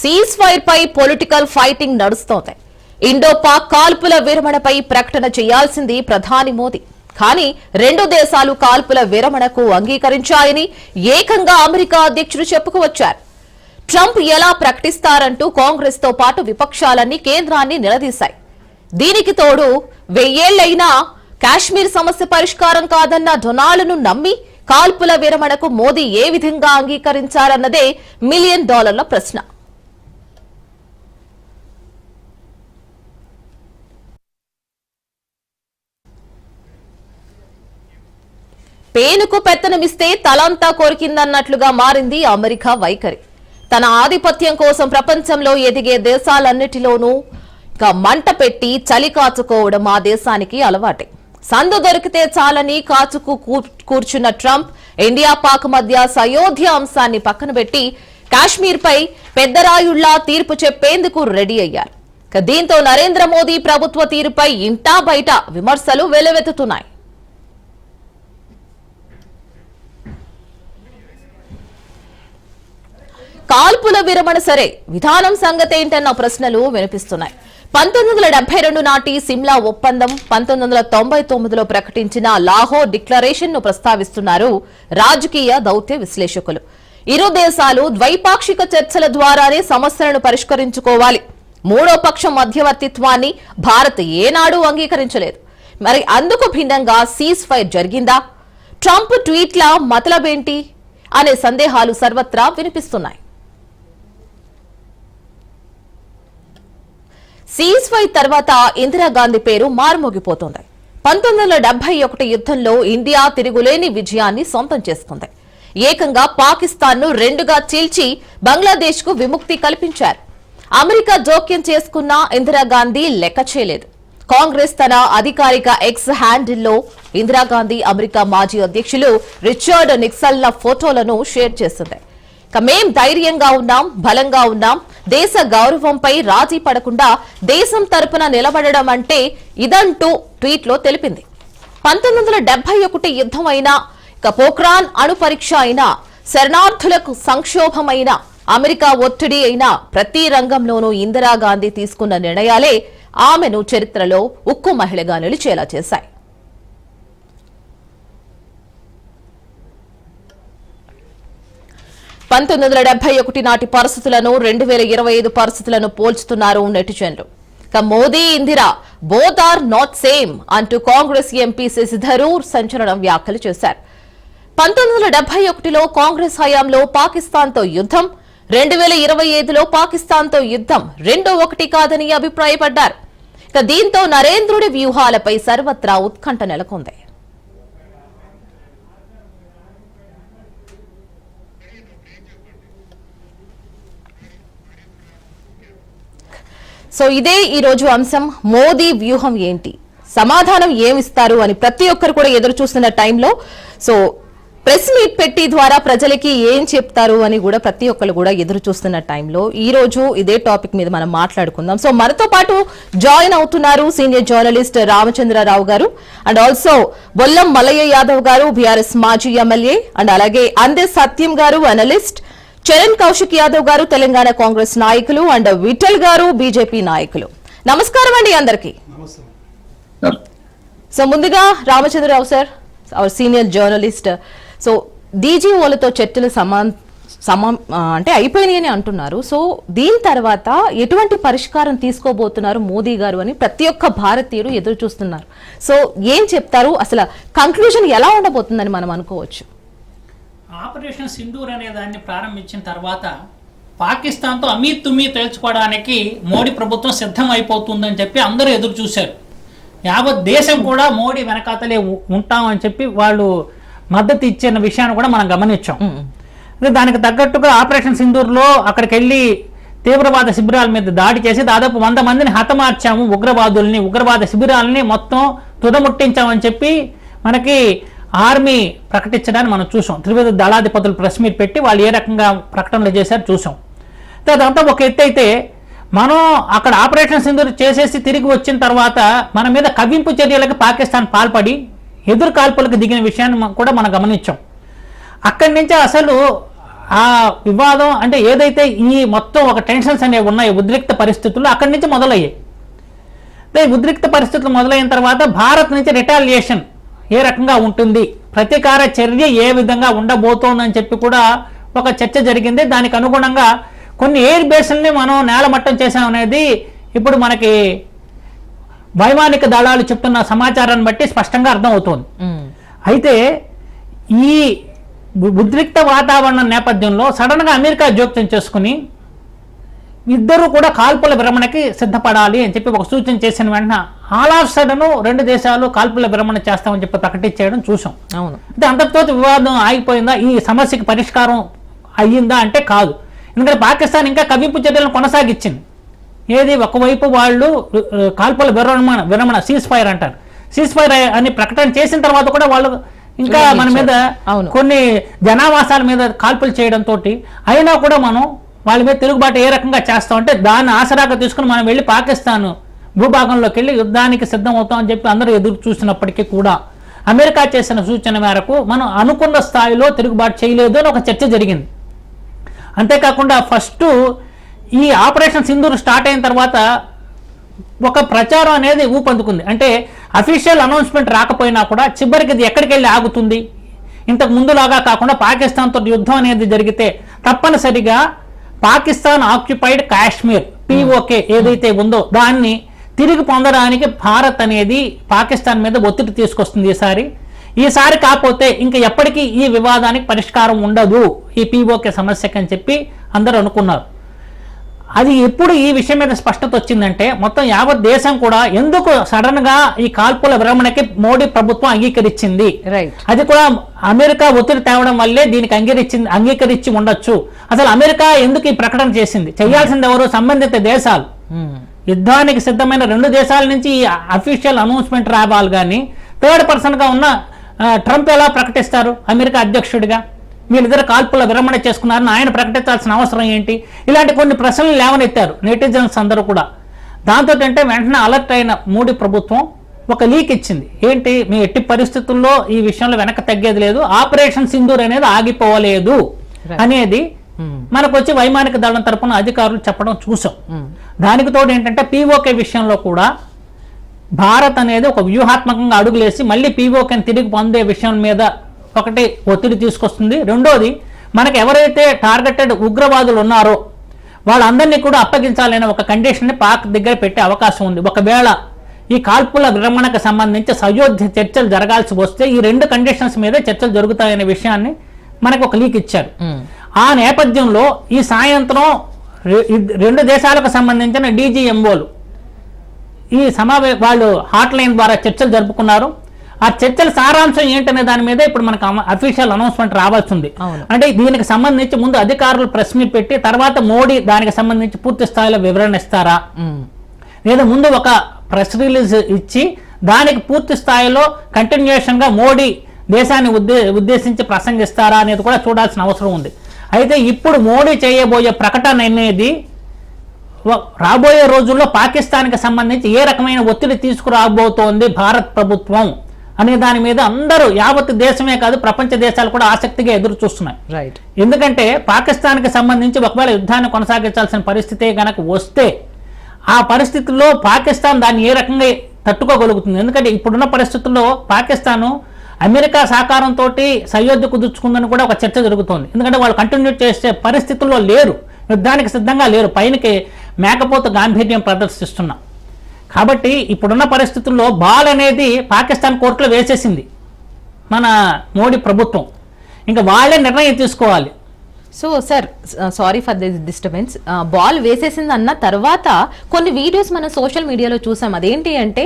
Cease fire పై political fighting నడుస్తోంది. Indo Pak కాల్పుల విరమణపై ప్రకటన చేయాల్సింది ప్రధాని మోదీ. కానీ రెండు దేశాలు కాల్పుల విరమణకు అంగీకరించాయని ఏకంగా అమెరికా అధ్యక్షుడు చెప్పుకువచ్చారు. ట్రంప్ ఎలా ప్రకటిస్తారంటూ కాంగ్రెస్ తో పాటు విపక్షాలన్నీ కేంద్రాన్ని నిలదీశాయి. దీనికి తోడు 1000 ఏళ్లైనా కాశ్మీర్ సమస్య పరిష్కారం కాదన్న డొనాల్డ్ను నమ్మి కాల్పుల విరమణకు మోదీ ఏ విధంగా అంగీకరించారన్నదే $1 మిలియన్ ప్రశ్న. పేనుకు పెత్తనమిస్తే తలంతా కొరికిందన్నట్లుగా మారింది అమెరికా వైఖరి. తన ఆధిపత్యం కోసం ప్రపంచంలో ఎదిగే దేశాలన్నిటిలోనూ మంట పెట్టి చలి కాచుకోవడం ఆ దేశానికి అలవాటే. సందు దొరికితే చాలని కాచుకు కూర్చున్న ట్రంప్ ఇండియా పాక్ మధ్య సయోధ్య అంశాన్ని పక్కన పెట్టి కాశ్మీర్ పై పెద్దరాయుళ్లా తీర్పు చెప్పేందుకు రెడీ అయ్యారు. దీంతో నరేంద్ర మోదీ ప్రభుత్వ తీరుపై ఇంటా బయట విమర్శలు వెల్లువెత్తుతున్నాయి. కాల్పుల విరమణ సరే, విధానం సంగతేంటన్న ప్రశ్నలు వినిపిస్తున్నాయి. 1972 నాటి సిమ్లా ఒప్పందం, 1999లో ప్రకటించిన లాహోర్ డిక్లరేషన్ ను ప్రస్తావిస్తున్నారు రాజకీయ దౌత్య విశ్లేషకులు. ఇరు దేశాలు ద్వైపాక్షిక చర్చల ద్వారానే సమస్యలను పరిష్కరించుకోవాలి. మూడో పక్షం మధ్యవర్తిత్వాన్ని భారత్ ఏనాడూ అంగీకరించలేదు. మరి అందుకు భిన్నంగా సీజ్ ఫైర్ జరిగిందా? ట్రంప్ ట్వీట్ల మతలబేంటి అనే సందేహాలు సర్వత్రా వినిపిస్తున్నాయి. సీజ్ ఫైర్ తర్వాత ఇందిరాగాంధీ పేరు మారుమోగిపోతోంది. 1971 యుద్ధంలో ఇండియా తిరుగులేని విజయాన్ని సొంతం చేసుకుంది. ఏకంగా పాకిస్తాన్ ను రెండుగా చీల్చి బంగ్లాదేశ్ కు విముక్తి కల్పించారు. అమెరికా జోక్యం చేసుకున్న ఇందిరాగాంధీ లెక్క చేయలేదు. కాంగ్రెస్ తన అధికారిక ఎక్స్ హ్యాండిల్లో ఇందిరాగాంధీ అమెరికా మాజీ అధ్యక్షులు రిచర్డ్ నిక్సన్ల ఫోటోలను షేర్ చేసింది. మేం ధైర్యంగా ఉన్నాం, బలంగా ఉన్నాం, దేశ గౌరవంపై రాజీ పడకుండా దేశం తరపున నిలబడడం అంటే ఇదంటూ ట్వీట్లో తెలిపింది. 1971 యుద్ధం అయినా, పోఖ్రాన్ అణు పరీక్ష అయినా, శరణార్థులకు సంక్షోభమైన, అమెరికా ఒత్తిడి అయినా ప్రతి రంగంలోనూ ఇందిరాగాంధీ తీసుకున్న నిర్ణయాలే ఆమెను చరిత్రలో ఉక్కు మహిళగా నిలిచేలా చేశాయి. 1971 నాటి పరిస్థితులను 2025 పరిస్థితులను పోల్చుతున్నారు నెటిజన్లు. Modi Indira both are not same అంటూ కాంగ్రెస్ ఎంపీ శశి థరూర్ సంచలన వ్యాఖ్యలు చేశారు. 1971లో కాంగ్రెస్ హయాంలో పాకిస్తాన్తో యుద్ధం, 2025లో పాకిస్తాన్తో యుద్ధం రెండో ఒకటి కాదని అభిప్రాయపడ్డారు. దీంతో నరేంద్రుడి వ్యూహాలపై సర్వత్రా ఉత్కంఠ నెలకొంది. సో ఇదే ఈ రోజు అంశం. మోదీ వ్యూహం ఏంటి, సమాధానం ఏమిస్తారు అని ప్రతి ఒక్కరు కూడా ఎదురు చూస్తున్న టైంలో సో ప్రెస్ మీట్ పెట్టి ద్వారా ప్రజలకి ఏం చెప్తారు అని కూడా ప్రతి ఒక్కరు కూడా ఎదురు చూస్తున్న టైంలో ఈ రోజు ఇదే టాపిక్ మీద మనం మాట్లాడుకుందాం. సో మనతో పాటు జాయిన్ అవుతున్నారు సీనియర్ జర్నలిస్ట్ రామచంద్రరావు గారు అండ్ ఆల్సో బొల్లం మల్లయ్య యాదవ్ గారు, బీఆర్ఎస్ మాజీ ఎమ్మెల్యే, అండ్ అలాగే అందే సత్యం గారు అనలిస్ట్, చరణ్ కౌశిక్ యాదవ్ గారు తెలంగాణ కాంగ్రెస్ నాయకులు, అండ్ విఠల్ గారు బీజేపీ నాయకులు. నమస్కారం అండి అందరికి. సో ముందుగా Ramachandra Rao sir, our senior journalist. So డీజీఓలతో చర్చలు అంటే అయిపోయినాయని అంటున్నారు. సో దీని తర్వాత ఎటువంటి పరిష్కారం తీసుకోబోతున్నారు మోదీ గారు అని ప్రతి ఒక్క భారతీయుడు ఎదురు చూస్తున్నారు. సో ఏం చెప్తారు, అసలు కంక్లూజన్ ఎలా ఉండబోతుందని మనం అనుకోవచ్చు? ఆపరేషన్ సింధూర్ అనే దాన్ని ప్రారంభించిన తర్వాత పాకిస్తాన్తో అమీ తేల్చుకోవడానికి మోడీ ప్రభుత్వం సిద్ధం అయిపోతుందని చెప్పి అందరూ ఎదురు చూశారు. యావత్ దేశం కూడా మోడీ వెనకాతలే ఉంటామని చెప్పి వాళ్ళు మద్దతు ఇచ్చిన విషయాన్ని కూడా మనం గమనించాం. దానికి తగ్గట్టుగా ఆపరేషన్ సింధూర్లో అక్కడికి వెళ్ళి తీవ్రవాద శిబిరాల మీద దాడి చేసి దాదాపు 100 మందిని హతమార్చాము, ఉగ్రవాద శిబిరాలని మొత్తం తుదముట్టించామని చెప్పి మనకి ఆర్మీ ప్రకటించడాన్ని మనం చూసాం. త్రివిధ దళాధిపతులు ప్రెస్ మీట్ పెట్టి వాళ్ళు ఏ రకంగా ప్రకటనలు చేశారు చూసాం. అదంతా ఒక ఎత్తు అయితే, మనం అక్కడ ఆపరేషన్ సింధూర్ చేసేసి తిరిగి వచ్చిన తర్వాత మన మీద కవ్వింపు చర్యలకు పాకిస్తాన్ పాల్పడి ఎదురు కాల్పులకు దిగిన విషయాన్ని కూడా మనం గమనించాం. అక్కడి నుంచి అసలు ఆ వివాదం అంటే ఏదైతే ఈ మొత్తం ఒక టెన్షన్స్ అనేవి ఉన్నాయో ఉద్రిక్త పరిస్థితులు అక్కడి నుంచి మొదలయ్యాయి. ఉద్రిక్త పరిస్థితులు మొదలైన తర్వాత భారత్ నుంచి రిటాలియేషన్ ఏ రకంగా ఉంటుంది, ప్రతీకార చర్య ఏ విధంగా ఉండబోతోందని చెప్పి కూడా ఒక చర్చ జరిగింది. దానికి అనుగుణంగా కొన్ని ఎయిర్ బేస్ల్ని మనం నేలమట్టం చేసామనేది ఇప్పుడు మనకి వైమానిక దళాలు చెప్తున్న సమాచారాన్ని బట్టి స్పష్టంగా అర్థమవుతోంది. అయితే ఈ ఉద్రిక్త వాతావరణం నేపథ్యంలో సడన్గా అమెరికా జోక్యం చేసుకుని ఇద్దరు కూడా కాల్పుల విరమణకి సిద్ధపడాలి అని చెప్పి ఒక సూచన చేసిన వెంటనే ఆల్ ఆఫ్ సడన్ రెండు దేశాలు కాల్పుల విరమణ చేస్తామని చెప్పి ప్రకటించేయడం చూసాం. అవును, అంటే అంతటితో వివాదం ఆగిపోయిందా, ఈ సమస్యకి పరిష్కారం అయ్యిందా అంటే కాదు. ఎందుకంటే పాకిస్తాన్ ఇంకా కవింపు చర్యలను కొనసాగించింది. ఏది ఒకవైపు వాళ్ళు కాల్పుల విరమణ సీజ్ ఫైర్ అంటారు, సీజ్ ఫైర్ అని ప్రకటన చేసిన తర్వాత కూడా వాళ్ళు ఇంకా మన మీద కొన్ని జనావాసాల మీద కాల్పులు చేయడంతో అయినా కూడా మనం వాళ్ళ మీద తిరుగుబాటు ఏ రకంగా చేస్తామంటే దాన్ని ఆసరాగా తీసుకుని మనం వెళ్ళి పాకిస్తాన్ భూభాగంలోకి వెళ్ళి యుద్ధానికి సిద్ధం అవుతామని చెప్పి అందరూ ఎదురు చూసినప్పటికీ కూడా అమెరికా చేసిన సూచన మేరకు మనం అనుకున్న స్థాయిలో తిరుగుబాటు చేయలేదు అని ఒక చర్చ జరిగింది. అంతేకాకుండా ఫస్ట్ ఈ ఆపరేషన్ సింధూర్ స్టార్ట్ అయిన తర్వాత ఒక ప్రచారం అనేది ఊపందుకుంది. అంటే అఫీషియల్ అనౌన్స్మెంట్ రాకపోయినా కూడా చివరికి ఇది ఎక్కడికి వెళ్ళి ఆగుతుంది, ఇంతకు ముందులాగా కాకుండా పాకిస్తాన్తో యుద్ధం అనేది జరిగితే తప్పనిసరిగా పాకిస్తాన్ ఆక్యుపైడ్ కాశ్మీర్ పిఓకే ఏదైతే ఉందో దాన్ని తిరిగి పొందడానికి భారత్ అనేది పాకిస్తాన్ మీద ఒత్తిడి తీసుకొస్తుంది. ఈసారి కాకపోతే ఇంకా ఎప్పటికీ ఈ వివాదానికి పరిష్కారం ఉండదు ఈ పిఓకే సమస్యకి అని చెప్పి అందరూ అనుకున్నారు. అది ఎప్పుడు ఈ విషయం మీద స్పష్టత వచ్చిందంటే మొత్తం యావత్ దేశం కూడా ఎందుకు సడన్ గా ఈ కాల్పుల విరమణకి మోడీ ప్రభుత్వం అంగీకరించింది, అది కూడా అమెరికా ఒత్తిడి తేవడం వల్లే దీనికి అంగీకరించి ఉండొచ్చు. అసలు అమెరికా ఎందుకు ఈ ప్రకటన చేసింది, చేయాల్సింది ఎవరు, సంబంధిత దేశాలు. యుద్ధానికి సిద్ధమైన రెండు దేశాల నుంచి ఈ అఫీషియల్ అనౌన్స్మెంట్ రావాలి, కానీ థర్డ్ పర్సన్ గా ఉన్న ట్రంప్ ఎలా ప్రకటిస్తారు అమెరికా అధ్యక్షుడిగా, వీళ్ళిద్దరు కాల్పుల విరమణ చేసుకున్నారని ఆయన ప్రకటించాల్సిన అవసరం ఏంటి? ఇలాంటి కొన్ని ప్రశ్నలు లేవనెత్తారు నెటిజన్స్ అందరూ కూడా. దాంతో అంటే వెంటనే అలర్ట్ అయిన మోడీ ప్రభుత్వం ఒక లీక్ ఇచ్చింది. ఏంటి, మీ ఎట్టి పరిస్థితుల్లో ఈ విషయంలో వెనక తగ్గేది లేదు, ఆపరేషన్ సింధూర్ అనేది ఆగిపోలేదు అనేది మనకు వచ్చి వైమానిక దళం తరపున అధికారులు చెప్పడం చూసాం. దానికి తోడు ఏంటంటే పిఓకే విషయంలో కూడా భారత్ అనేది ఒక వ్యూహాత్మకంగా అడుగులేసి మళ్ళీ పిఓకేని తిరిగి పొందే విషయం మీద ఒకటి ఒత్తిడి తీసుకొస్తుంది. రెండోది, మనకు ఎవరైతే టార్గెటెడ్ ఉగ్రవాదులు ఉన్నారో వాళ్ళందరినీ కూడా అప్పగించాలనే ఒక కండిషన్ని పాక్ దగ్గర పెట్టే అవకాశం ఉంది. ఒకవేళ ఈ కాల్పుల విరమణకు సంబంధించి సయోధ్య చర్చలు జరగాల్సి వస్తే ఈ రెండు కండిషన్స్ మీద చర్చలు జరుగుతాయనే విషయాన్ని మనకు ఒక లీక్ ఇచ్చారు. ఆ నేపథ్యంలో ఈ సాయంత్రం రెండు దేశాలకు సంబంధించిన డీజీఎంఓలు ఈ వాళ్ళు హాట్ లైన్ ద్వారా చర్చలు జరుపుకున్నారు. ఆ చర్చల సారాంశం ఏంటనే దాని మీద ఇప్పుడు మనకు అఫీషియల్ అనౌన్స్మెంట్ రావాల్సి ఉంది. అంటే దీనికి సంబంధించి ముందు అధికారులు ప్రెస్ మీట్ పెట్టి తర్వాత మోడీ దానికి సంబంధించి పూర్తి స్థాయిలో వివరణ ఇస్తారా, లేదా ముందు ఒక ప్రెస్ రిలీజ్ ఇచ్చి దానికి పూర్తి స్థాయిలో కంటిన్యూషన్ గా మోడీ దేశాన్ని ఉద్దేశించి ప్రసంగిస్తారా అనేది కూడా చూడాల్సిన అవసరం ఉంది. అయితే ఇప్పుడు మోడీ చేయబోయే ప్రకటన అనేది రాబోయే రోజుల్లో పాకిస్తాన్కి సంబంధించి ఏ రకమైన ఒత్తిడి తీసుకురాబోతోంది భారత్ ప్రభుత్వం అనే దాని మీద అందరూ యావత్ దేశమే కాదు ప్రపంచ దేశాలు కూడా ఆసక్తిగా ఎదురు చూస్తున్నాయి. ఎందుకంటే పాకిస్తాన్కి సంబంధించి ఒకవేళ యుద్ధాన్ని కొనసాగించాల్సిన పరిస్థితే కనుక వస్తే ఆ పరిస్థితుల్లో పాకిస్తాన్ దాన్ని ఏ రకంగా తట్టుకోగలుగుతుంది? ఎందుకంటే ఇప్పుడున్న పరిస్థితుల్లో పాకిస్తాను అమెరికా సహకారంతో సయోధ్య కుదుర్చుకుందని కూడా ఒక చర్చ జరుగుతోంది. ఎందుకంటే వాళ్ళు కంటిన్యూ చేసే పరిస్థితుల్లో లేరు, యుద్ధానికి సిద్ధంగా లేరు, పైనకి మేకపోతు గాంభీర్యం ప్రదర్శిస్తున్నాం. కాబట్టి ఇప్పుడున్న పరిస్థితుల్లో బాల్ అనేది పాకిస్తాన్ కోర్టులో వేసేసింది మన మోడీ ప్రభుత్వం, ఇంకా వాళ్ళే నిర్ణయం తీసుకోవాలి. So sir, sorry for this disturbance. Ball వేసేసింది అన్న తర్వాత కొన్ని వీడియోస్ మనం సోషల్ మీడియాలో చూసాం. అదేంటి అంటే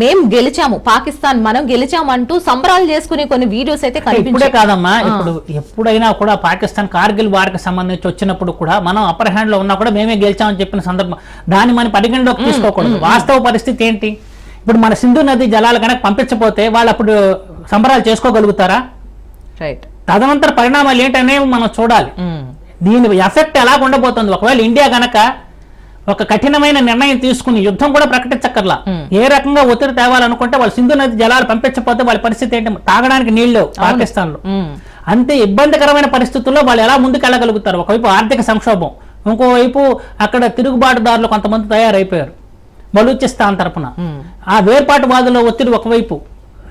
మేము గెలిచాము, పాకిస్తాన్ మనం గెలిచాము అంటూ సంబరాలు చేసుకునే కొన్ని వీడియోస్ అయితే కనిపించాయి. ఇప్పుడే కాదమ్మా, ఇప్పుడు ఎప్పుడైనా కూడా పాకిస్తాన్ కార్గిల్ వార్కి సంబంధించి వచ్చినప్పుడు కూడా మనం అప్పర్ హ్యాండ్ లో ఉన్నా కూడా మేమే గెలిచామని చెప్పిన సందర్భం దాన్ని మనం పరిగణలోకి తీసుకోకూడదు. వాస్తవ పరిస్థితి ఏంటి? ఇప్పుడు మన సింధు నది జలాలు కనుక పంపించకపోతే వాళ్ళు అప్పుడు సంబరాలు చేసుకోగలుగుతారా? రైట్. తదనంతర పరిణామాలు ఏంటనేవి మనం చూడాలి. దీని ఎఫెక్ట్ ఎలా ఉండబోతుంది. ఒకవేళ ఇండియా గనక ఒక కఠినమైన నిర్ణయం తీసుకుని యుద్ధం కూడా ప్రకటించక్కర్లా, ఏ రకంగా ఒత్తిడి తేవాలనుకుంటే వాళ్ళు సింధు నది జలాలు పంపించకపోతే వాళ్ళ పరిస్థితి ఏంటి, తాగడానికి నీళ్లు పాకిస్తాన్ లో. అంతే ఇబ్బందికరమైన పరిస్థితుల్లో వాళ్ళు ఎలా ముందుకెళ్ళగలుగుతారు? ఒకవైపు ఆర్థిక సంక్షోభం, ఇంకోవైపు అక్కడ తిరుగుబాటుదారులు కొంతమంది తయారైపోయారు బలూచిస్తాన్ తరపున, ఆ వేర్పాటువాదుల ఒత్తిడి ఒకవైపు,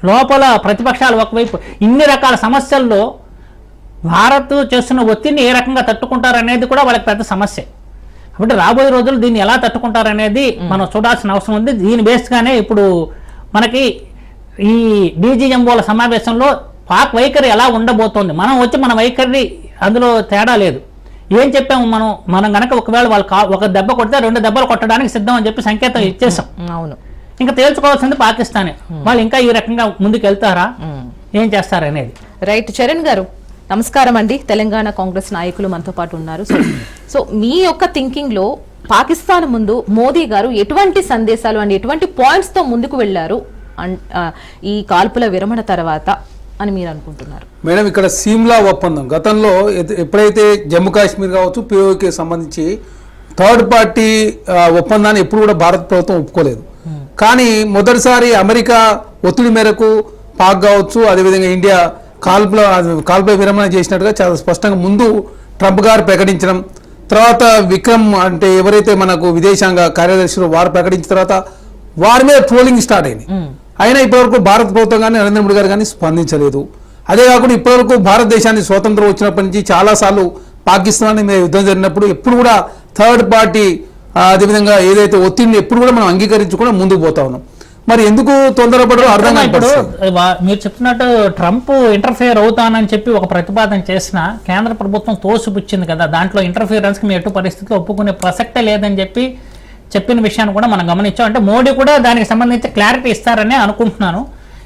లోపల ప్రతిపక్షాలు ఒకవైపు, ఇన్ని రకాల సమస్యల్లో భారత్ చేస్తున్న ఒత్తిడిని ఏ రకంగా తట్టుకుంటారనేది కూడా వాళ్ళకి పెద్ద సమస్య. కాబట్టి రాబోయే రోజులు దీన్ని ఎలా తట్టుకుంటారనేది మనం చూడాల్సిన అవసరం ఉంది. దీని బేస్గానే ఇప్పుడు మనకి ఈ డీజీఎంఓల సమావేశంలో పాక్ వైఖరి ఎలా ఉండబోతోంది, మనం వచ్చి మన వైఖరి అందులో తేడా లేదు. ఏం చెప్పాము మనం గనక ఒకవేళ వాళ్ళు ఒక దెబ్బ కొడితే 2 దెబ్బలు కొట్టడానికి సిద్ధం అని చెప్పి సంకేతం ఇచ్చేసాం. అవును, ఇంకా తేల్చుకోవాల్సింది పాకిస్తానే. వాళ్ళు ఇంకా ఈ రకంగా ముందుకు వెళ్తారా, ఏం చేస్తారనేది. రైట్. చరణ్ గారు నమస్కారం అండి. తెలంగాణ కాంగ్రెస్ నాయకులు మనతో పాటు ఉన్నారు. సో మీ యొక్క థింకింగ్ లో పాకిస్తాన్ ముందు మోదీ గారు ఎటువంటి సందేశాలు అండ్ ఎటువంటి పాయింట్స్ తో ముందుకు వెళ్లారు ఈ కాల్పుల విరమణ తర్వాత అని మీరు అనుకుంటున్నారు? మేడం, ఇక్కడ సిమ్లా ఒప్పందం గతంలో ఎప్పుడైతే జమ్మూ కాశ్మీర్ కావచ్చు పిఓకే సంబంధించి థర్డ్ పార్టీ ఒప్పందాన్ని ఎప్పుడు కూడా భారత ప్రభుత్వం ఒప్పుకోలేదు. కానీ మొదటిసారి అమెరికా ఒత్తిడి మేరకు పాక్ కావచ్చు, అదేవిధంగా ఇండియా కాల్పుల విరమణ చేసినట్టుగా చాలా స్పష్టంగా ముందు ట్రంప్ గారు ప్రకటించడం, తర్వాత విక్రమ్ అంటే ఎవరైతే మనకు విదేశాంగ కార్యదర్శులు వారు ప్రకటించిన తర్వాత వారి మీద ట్రోలింగ్ స్టార్ట్ అయింది. అయినా ఇప్పటివరకు భారత ప్రభుత్వం కానీ నరేంద్ర మోడీ గారు కానీ స్పందించలేదు. అదే కాకుండా ఇప్పటివరకు భారతదేశానికి స్వాతంత్రం వచ్చినప్పటి నుంచి చాలాసార్లు పాకిస్తాన్ మీద యుద్ధం జరిగినప్పుడు ఎప్పుడు కూడా థర్డ్ పార్టీ అదేవిధంగా ఏదైతే ఒత్తిడిని ఎప్పుడు కూడా మనం అంగీకరించకుండా ముందుకు పోతా ఉన్నాం. మరి ఎందుకు తొందరపడో అర్థం కాదు. మీరు చెప్తున్నట్టు ట్రంప్ ఇంటర్ఫియర్ అవుతానని చెప్పి ఒక ప్రతిపాదన చేసిన కేంద్ర ప్రభుత్వం తోసిపుచ్చింది కదా, దాంట్లో ఇంటర్ఫియరెన్స్ కి ఎటు పరిస్థితిలో ఒప్పుకునే ప్రసక్తే లేదని చెప్పిన విషయాన్ని కూడా మనం గమనించాం. అంటే మోడీ కూడా దానికి సంబంధించి క్లారిటీ ఇస్తారని అనుకుంటున్నాను.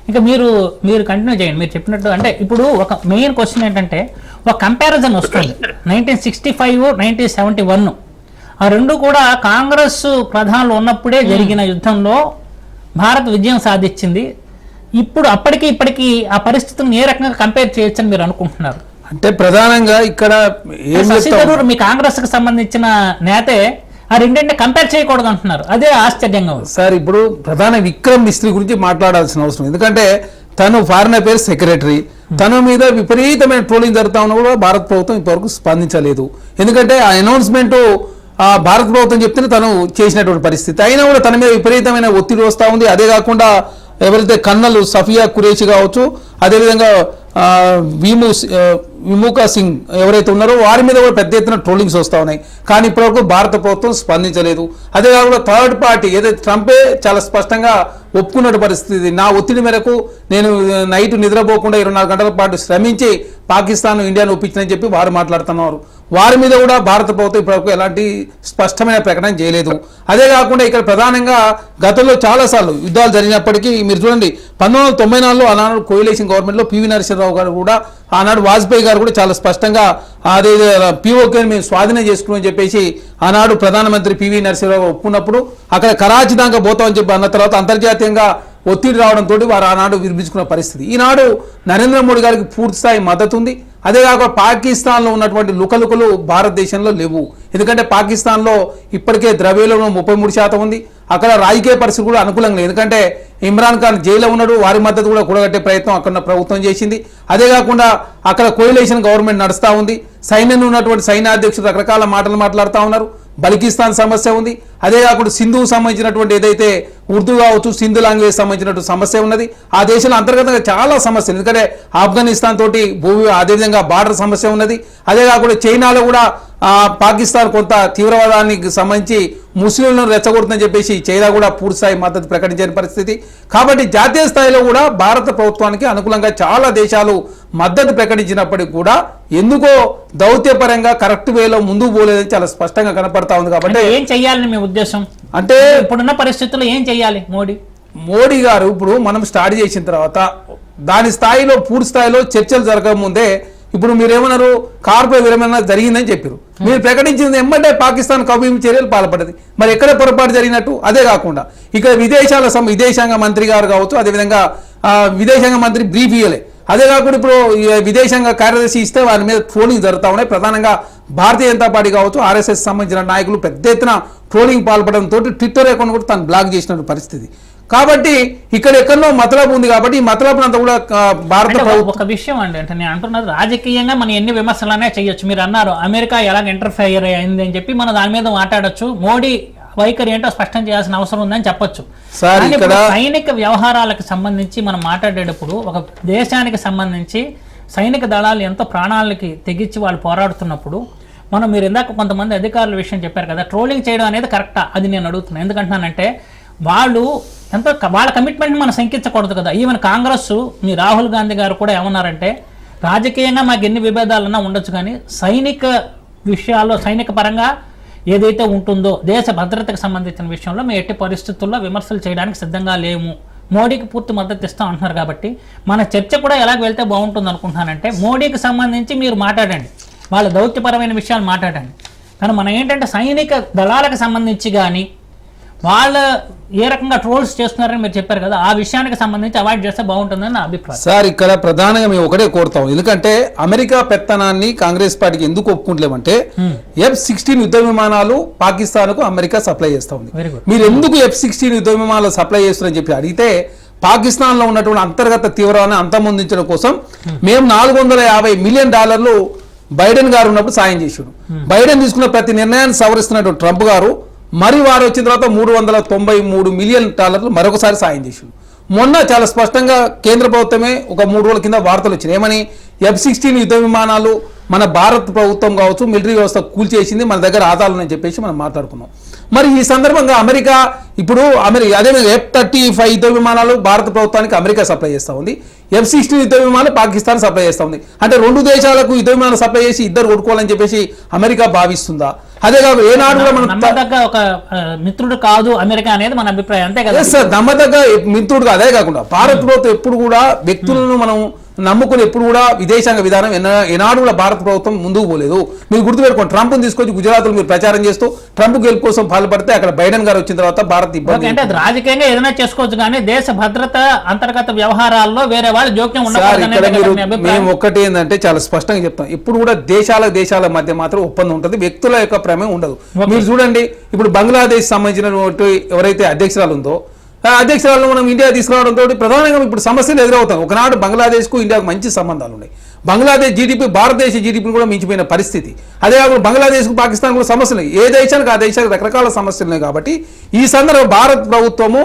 ఇంకా మీరు కంటిన్యూ చేయండి. మీరు చెప్పినట్టు అంటే ఇప్పుడు ఒక మెయిన్ క్వశ్చన్ ఏంటంటే ఒక కంపారిజన్ వస్తుంది. 1965, 1971 ఆ రెండు కూడా కాంగ్రెస్ ప్రధానులు ఉన్నప్పుడే జరిగిన యుద్ధంలో భారత్ విజయం సాధించింది. ఇప్పుడు అప్పటికి ఇప్పటికీ ఆ పరిస్థితులను ఏ రకంగా కంపేర్ చేయొచ్చని మీరు అనుకుంటున్నారు? అంటే ప్రధానంగా ఇక్కడ శశి థరూర్ మీ కాంగ్రెస్ కి సంబంధించిన నేతే ఆ రెండింటిని కంపేర్ చేయకూడదు అంటున్నారు. అదే ఆశ్చర్యంగా ఉంది సార్. ఇప్పుడు ప్రధాన విక్రమ్ మిస్త్రీ గురించి మాట్లాడాల్సిన అవసరం, ఎందుకంటే తను ఫారిన్ అఫైర్స్ సెక్రటరీ, తన మీద విపరీతమైన ట్రోలింగ్ జరుగుతా ఉన్నా కూడా భారత ప్రభుత్వం ఇప్పటివరకు స్పందించలేదు. ఎందుకంటే ఆ అనౌన్స్మెంట్ భారత ప్రభుత్వం చెప్తేనే తను చేసినటువంటి పరిస్థితి. అయినా కూడా తన మీద విపరీతమైన ఒత్తిడి వస్తూ ఉంది. అదే కాకుండా ఎవరైతే కన్నలు సఫియా కురేషి కావచ్చు, అదేవిధంగా విముఖ సింగ్ ఎవరైతే ఉన్నారో వారి మీద కూడా పెద్ద ఎత్తున ట్రోలింగ్స్ వస్తూ ఉన్నాయి. కానీ ఇప్పటివరకు భారత ప్రభుత్వం స్పందించలేదు. అదే కాకుండా థర్డ్ పార్టీ ఏదైతే ట్రంపే చాలా స్పష్టంగా ఒప్పుకున్న పరిస్థితి, నా ఒత్తిడి మేరకు నేను నైట్ నిద్రపోకుండా 24 గంటల పాటు శ్రమించి పాకిస్తాన్ ఇండియాను ఒప్పించిందని చెప్పి వారు మాట్లాడుతున్నారు. వారి మీద కూడా భారత ప్రభుత్వం ఇప్పటివరకు ఎలాంటి స్పష్టమైన ప్రకటన చేయలేదు. అదే కాకుండా ఇక్కడ ప్రధానంగా గతంలో చాలాసార్లు యుద్ధాలు జరిగినప్పటికీ మీరు చూడండి 1994లో ఆనాడు కోయిలేషన్ గవర్నమెంట్లో పివి నరసింహరావు గారు కూడా, ఆనాడు వాజ్పేయి గారు కూడా చాలా స్పష్టంగా అదే పిఓకేని మేము స్వాధీనం చేసుకున్నామని చెప్పేసి ఆనాడు ప్రధానమంత్రి పివి నరసింహరావు ఒప్పుకున్నప్పుడు అక్కడ కరాచీ దాకా పోతామని చెప్పి అన్న తర్వాత అంతర్జాతీయంగా ఒత్తిడి రావడంతో వారు ఆనాడు వినిపించుకున్న పరిస్థితి. ఈనాడు నరేంద్ర మోడీ గారికి పూర్తి స్థాయి మద్దతు ఉంది. అదే కాకుండా పాకిస్తాన్లో ఉన్నటువంటి లుకలుకలు భారతదేశంలో లేవు. ఎందుకంటే పాకిస్తాన్లో ఇప్పటికే ద్రవ్యోల్బణం 33% ఉంది. అక్కడ రాజకీయ పరిస్థితి కూడా అనుకూలంగా లేదు. ఎందుకంటే ఇమ్రాన్ ఖాన్ జైల్లో ఉన్నాడు, వారి మద్దతు కూడా కూడగట్టే ప్రయత్నం అక్కడ ప్రభుత్వం చేసింది. అదే కాకుండా అక్కడ కోయిలేషన్ గవర్నమెంట్ నడుస్తూ ఉంది. సైన్యంలో ఉన్నటువంటి సైన్యాధ్యక్షులు రకరకాల మాటలు మాట్లాడుతూ ఉన్నారు. బలికిస్తాన్ సమస్య ఉంది. అదే కాకుండా సింధుకు సంబంధించినటువంటి ఏదైతే ఉర్దూ కావచ్చు, సింధు లాంగ్వేజ్ సంబంధించినటువంటి సమస్య ఉన్నది. ఆ దేశంలో అంతర్గతంగా చాలా సమస్యలు, ఎందుకంటే ఆఫ్ఘనిస్తాన్ తోటి అదేవిధంగా బార్డర్ సమస్య ఉన్నది. అదే కాకుండా చైనాలో కూడా పాకిస్తాన్ కొంత తీవ్రవాదానికి సంబంధించి ముస్లింలను రెచ్చగొడుతుందని చెప్పేసి చైనా కూడా పూర్తిస్థాయి మద్దతు ప్రకటించిన పరిస్థితి. కాబట్టి జాతీయ స్థాయిలో కూడా భారత ప్రభుత్వానికి అనుకూలంగా చాలా దేశాలు మద్దతు ప్రకటించినప్పటికీ కూడా ఎందుకో దౌత్యపరంగా కరెక్ట్ వేలో ముందుకు పోలేదని చాలా స్పష్టంగా కనపడతా ఉంది. కాబట్టి ఏం చెయ్యాలని మీ ఉద్దేశం? అంటే ఇప్పుడున్న పరిస్థితుల్లో ఏం చెయ్యాలి మోడీ గారు? ఇప్పుడు మనం స్టార్ట్ చేసిన తర్వాత దాని స్థాయిలో పూర్తి స్థాయిలో చర్చలు జరగకముందే ఇప్పుడు మీరేమన్నారు, కార్పొరేట్ విరమణ జరిగిందని చెప్పారు. మీరు ప్రకటించింది ఎమ్మంటే పాకిస్తాన్ కవ్వింపు చర్యలు పాల్పడ్డది. మరి ఎక్కడ పొరపాటు జరిగినట్టు? అదే కాకుండా ఇక్కడ విదేశాంగ మంత్రి గారు కావచ్చు, అదేవిధంగా విదేశాంగ మంత్రి బ్రీఫ్ ఇయ్యలే. అదే కాకుండా ఇప్పుడు విదేశాంగ కార్యదర్శి ఇస్తే వారి మీద ట్రోలింగ్ జరుగుతూ ఉన్నాయి. ప్రధానంగా భారతీయ జనతా పార్టీ కావచ్చు, RSS సంబంధించిన నాయకులు పెద్ద ఎత్తున ట్రోలింగ్ పాల్పడంతో ట్విట్టర్ అకౌంట్ కూడా తను బ్లాక్ చేసిన పరిస్థితి. కాబట్టి ఇక్కడ ఎక్కడో మతలబు ఉంది కాబట్టి ఈ మతలబు అంతా కూడా భారత ఒక విషయం అండి, అంటే నేను అంటున్నది రాజకీయంగా మనం ఎన్ని విమర్శలనే చేయొచ్చు. మీరు అన్నారు అమెరికా ఎలాగ ఇంటర్ఫైర్ అయింది అని చెప్పి మనం దాని మీద మాట్లాడొచ్చు. మోడీ వైఖరి ఏంటో స్పష్టం చేయాల్సిన అవసరం ఉందని చెప్పొచ్చు. సైనిక వ్యవహారాలకు సంబంధించి మనం మాట్లాడేటప్పుడు ఒక దేశానికి సంబంధించి సైనిక దళాలు ఎంతో ప్రాణాలకి తెగించి వాళ్ళు పోరాడుతున్నప్పుడు మీరు ఇందాక కొంతమంది అధికారుల విషయం చెప్పారు కదా, ట్రోలింగ్ చేయడం అనేది కరెక్టా అది నేను అడుగుతున్నాను. ఎందుకంటున్నానంటే వాళ్ళు ఎంతో వాళ్ళ కమిట్మెంట్ని మనం శంకించకూడదు కదా. ఈవెన్ కాంగ్రెస్ మీ రాహుల్ గాంధీ గారు కూడా ఏమన్నారంటే రాజకీయంగా మాకు ఎన్ని విభేదాలన్నా ఉండొచ్చు కానీ సైనిక విషయాల్లో సైనిక పరంగా ఏదైతే ఉంటుందో దేశ భద్రతకు సంబంధించిన విషయంలో మేము ఎట్టి పరిస్థితుల్లో విమర్శలు చేయడానికి సిద్ధంగా లేము, మోడీకి పూర్తి మద్దతు ఇస్తాం అంటున్నారు. కాబట్టి మన చర్చ కూడా ఎలాగ వెళ్తే బాగుంటుంది అనుకుంటున్నానంటే మోడీకి సంబంధించి మీరు మాట్లాడండి, వాళ్ళ దౌత్యపరమైన విషయాలు మాట్లాడండి. కానీ మనం ఏంటంటే సైనిక దళాలకు సంబంధించి కానీ వాళ్ళ ఏ రకంగా ట్రోల్స్ చేస్తున్నారని మీరు చెప్పారు కదా, ఆ విషయానికి సంబంధించి అవాయిడ్ చేస్తే బాగుంటుందని నా అభిప్రాయం. సార్ ఇక్కడ ప్రధానంగా మేము ఒకటే కోరుతాం, ఎందుకంటే అమెరికా పెత్తనాన్ని కాంగ్రెస్ పార్టీకి ఎందుకు ఒప్పుకుంటలేమంటే F-16 యుద్ధ విమానాలు పాకిస్తాన్కు అమెరికా సప్లై చేస్తా ఉంది. మీరు ఎందుకు F-16 యుద్ధ విమానాలు సప్లై చేస్తున్నారని చెప్పి అడిగితే పాకిస్తాన్ లో ఉన్నటువంటి అంతర్గత తీవ్రవాదాన్ని అంతమొందించడం కోసం మేము $450 మిలియన్ బైడెన్ గారు ఉన్నప్పుడు సాయం చేశాడు. బైడెన్ తీసుకున్న ప్రతి నిర్ణయాన్ని సవరిస్తున్నటువంటి ట్రంప్ గారు మరి వారు వచ్చిన తర్వాత $393 మిలియన్ మరొకసారి సాయం చేశాడు. మొన్న చాలా స్పష్టంగా కేంద్ర ప్రభుత్వమే ఒక 3 రోజుల కింద వార్తలు వచ్చినాయి. ఏమని F-16 యుద్ధ విమానాలు మన భారత ప్రభుత్వం కావచ్చు మిలిటరీ వ్యవస్థ కూల్చేసింది, మన దగ్గర ఆధారాలని చెప్పేసి మనం మాట్లాడుకున్నాం. మరి ఈ సందర్భంగా అమెరికా ఇప్పుడు అదేవిధంగా F-35 యుద్ధ విమానాలు భారత ప్రభుత్వానికి అమెరికా సప్లై చేస్తూ ఉంది, F-16 యుద్ధ విమానాలు పాకిస్తాన్ సప్లై చేస్తూ ఉంది. అంటే 2 దేశాలకు యుద్ధ విమానాలు సప్లై చేసి ఇద్దరు కొట్టుకోవాలని చెప్పేసి అమెరికా భావిస్తుందా? అదే కాదు ఏనాడు కూడా మనం ఒక మిత్రుడు కాదు అమెరికా అనేది మన అభిప్రాయం, అంతే కదా సార్. నమ్మదగ్గ మిత్రుడుగా అదే కాకుండా భారత్ ప్రభుత్వం ఎప్పుడు కూడా వ్యక్తులను మనం నమ్ముకుని ఎప్పుడు కూడా విదేశాంగ విధానం ఏనాడు కూడా భారత ప్రభుత్వం ముందుకు పోలేదు. మీరు గుర్తుపెట్టుకోండి, ట్రంప్ని తీసుకొచ్చి గుజరాత్లో మీరు ప్రచారం చేస్తూ ట్రంప్ గెలుపు కోసం పాల్పడితే అక్కడ బైడెన్ గారు వచ్చిన తర్వాత భారత్ ఇబ్బంది. అంటే రాజకీయంగా ఏదైనా చేసుకోవచ్చు కానీ దేశ భద్రత అంతర్గత వ్యవహారాల్లో వేరే వాళ్ళ జోక్యం ఉండదు. మేము ఒక్కటి ఏంటంటే చాలా స్పష్టంగా చెప్తాం, ఇప్పుడు కూడా దేశాల మధ్య మాత్రం ఒప్పందం ఉంటుంది, వ్యక్తుల యొక్క ప్రమేయం ఉండదు. మీరు చూడండి, ఇప్పుడు బంగ్లాదేశ్ సంబంధించినటువంటి ఎవరైతే అధ్యక్షురాలు ఉందో అధ్యక్షురాలను మనం ఇండియా తీసుకురావడంతో ప్రధానంగా ఇప్పుడు సమస్యలు ఎదురవుతాయి. ఒకనాడు బంగ్లాదేశ్కు ఇండియాకు మంచి సంబంధాలు ఉన్నాయి. బంగ్లాదేశ్ జీడిపి భారతదేశ జీడిపిని కూడా మించిపోయిన పరిస్థితి. అదే కాకుండా బంగ్లాదేశ్కు పాకిస్తాన్ కూడా సమస్యలు, ఏ దేశానికి ఆ దేశానికి రకరకాల సమస్యలు ఉన్నాయి. కాబట్టి ఈ సందర్భంగా భారత ప్రభుత్వము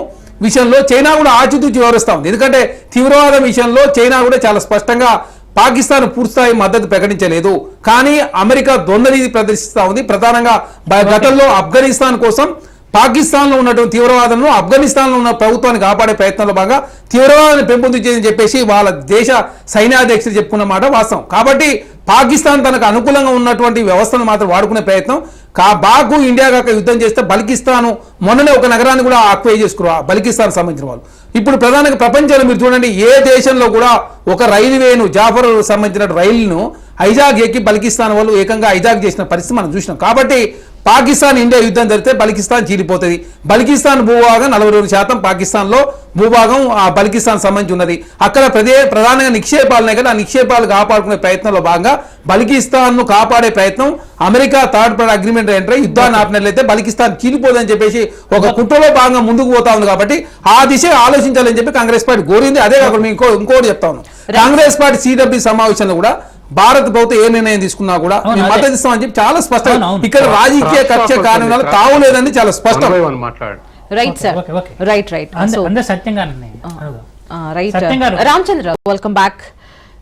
విషయంలో చైనా కూడా ఆచితూచి వ్యవహరిస్తూ ఉంది. ఎందుకంటే తీవ్రవాదం విషయంలో చైనా కూడా చాలా స్పష్టంగా పాకిస్తాన్ పూర్తిస్థాయి మద్దతు ప్రకటించలేదు, కానీ అమెరికా ద్వంద్వనీతి ప్రదర్శిస్తూ ఉంది. ప్రధానంగా గతంలో ఆఫ్ఘనిస్తాన్ కోసం పాకిస్తాన్లో ఉన్నటువంటి తీవ్రవాదంలో ఆఫ్ఘనిస్తాన్లో ఉన్న ప్రభుత్వాన్ని కాపాడే ప్రయత్నంలో భాగంగా తీవ్రవాదాన్ని పెంపొందించేదని చెప్పేసి వాళ్ళ దేశ సైన్యాధ్యక్షులు చెప్పుకున్న మాట వాస్తవం. కాబట్టి పాకిస్తాన్ తనకు అనుకూలంగా ఉన్నటువంటి వ్యవస్థను మాత్రం వాడుకునే ప్రయత్నం బాకు ఇండియా కాక యుద్ధం చేస్తే బల్కిస్తాను మొన్ననే ఒక నగరాన్ని కూడా ఆక్యుపై చేసుకున్నారు బల్కిస్తాన్ సంబంధించిన వాళ్ళు. ఇప్పుడు ప్రధానంగా ప్రపంచంలో మీరు చూడండి, ఏ దేశంలో కూడా ఒక రైల్వేను జాఫర్ సంబంధించిన రైలును హైజాక్ ఎక్కి బల్కిస్తాన్ వాళ్ళు ఏకంగా హైజాక్ చేసిన పరిస్థితి మనం చూసినాం. కాబట్టి పాకిస్తాన్ ఇండియా యుద్ధం జరిగితే బల్కిస్తాన్ చీలిపోతుంది. బల్కిస్తాన్ భూభాగం 42% పాకిస్తాన్లో భూభాగం ఆ బల్కిస్తాన్ సంబంధించి ఉన్నది. అక్కడ ప్రధానంగా నిక్షేపాలున్నాయి కదా, ఆ నిక్షేపాలు కాపాడుకునే ప్రయత్నంలో భాగంగా బల్కిస్తాన్ను కాపాడే ప్రయత్నం America third party agreement enter యుద్ధాన్ని ఆపినట్లయితే బల్కిస్తాన్ చీలిపోదని చెప్పేసి ఒక కుట్రలో భాగంగా ముందుకు పోతా ఉంది. కాబట్టి ఆ దిశగా ఆలోచించాలని చెప్పి కాంగ్రెస్ పార్టీ కోరింది. అదే కాకుండా ఇంకోటి చెప్తా ఉన్నాం, కాంగ్రెస్ పార్టీ CW సమావేశంలో కూడా భారత ప్రభుత్వం ఏ నిర్ణయం తీసుకున్నా కూడా మేము మద్దతు ఇస్తామని చెప్పి చాలా స్పష్టంగా, ఇక్కడ రాజకీయ కక్ష కారణాలు తావులేదని చాలా స్పష్టం. Ramachandra, welcome back.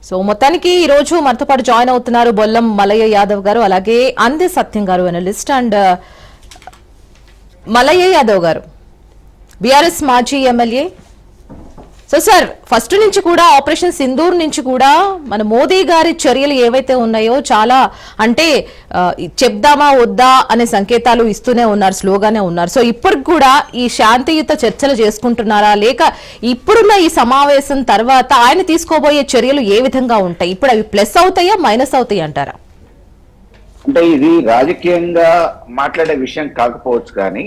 సో మొత్తానికి ఈ రోజు మనతో పాటు జాయిన్ అవుతున్నారు బొల్లం మలయ్య యాదవ్ గారు, అలాగే అందే సత్యం గారు అనలిస్ట్, అండ్ మలయ్య యాదవ్ గారు బీఆర్ఎస్ మాజీ ఎమ్మెల్యే. సో సార్, ఫస్ట్ నుంచి కూడా ఆపరేషన్ సింధూర్ నుంచి కూడా మన మోదీ గారి చర్యలు ఏవైతే ఉన్నాయో చాలా అంటే చెప్దామా వద్దా అనే సంకేతాలు ఇస్తూనే ఉన్నారు, స్లోగానే ఉన్నారు. సో ఇప్పటికి కూడా ఈ శాంతియుత చర్చలు చేసుకుంటున్నారా, లేక ఇప్పుడున్న ఈ సమావేశం తర్వాత ఆయన తీసుకోబోయే చర్యలు ఏ విధంగా ఉంటాయి? ఇప్పుడు అవి ప్లస్ అవుతాయా మైనస్ అవుతాయి అంటారా? అంటే ఇది రాజకీయంగా మాట్లాడే విషయం కాకపోవచ్చు, కానీ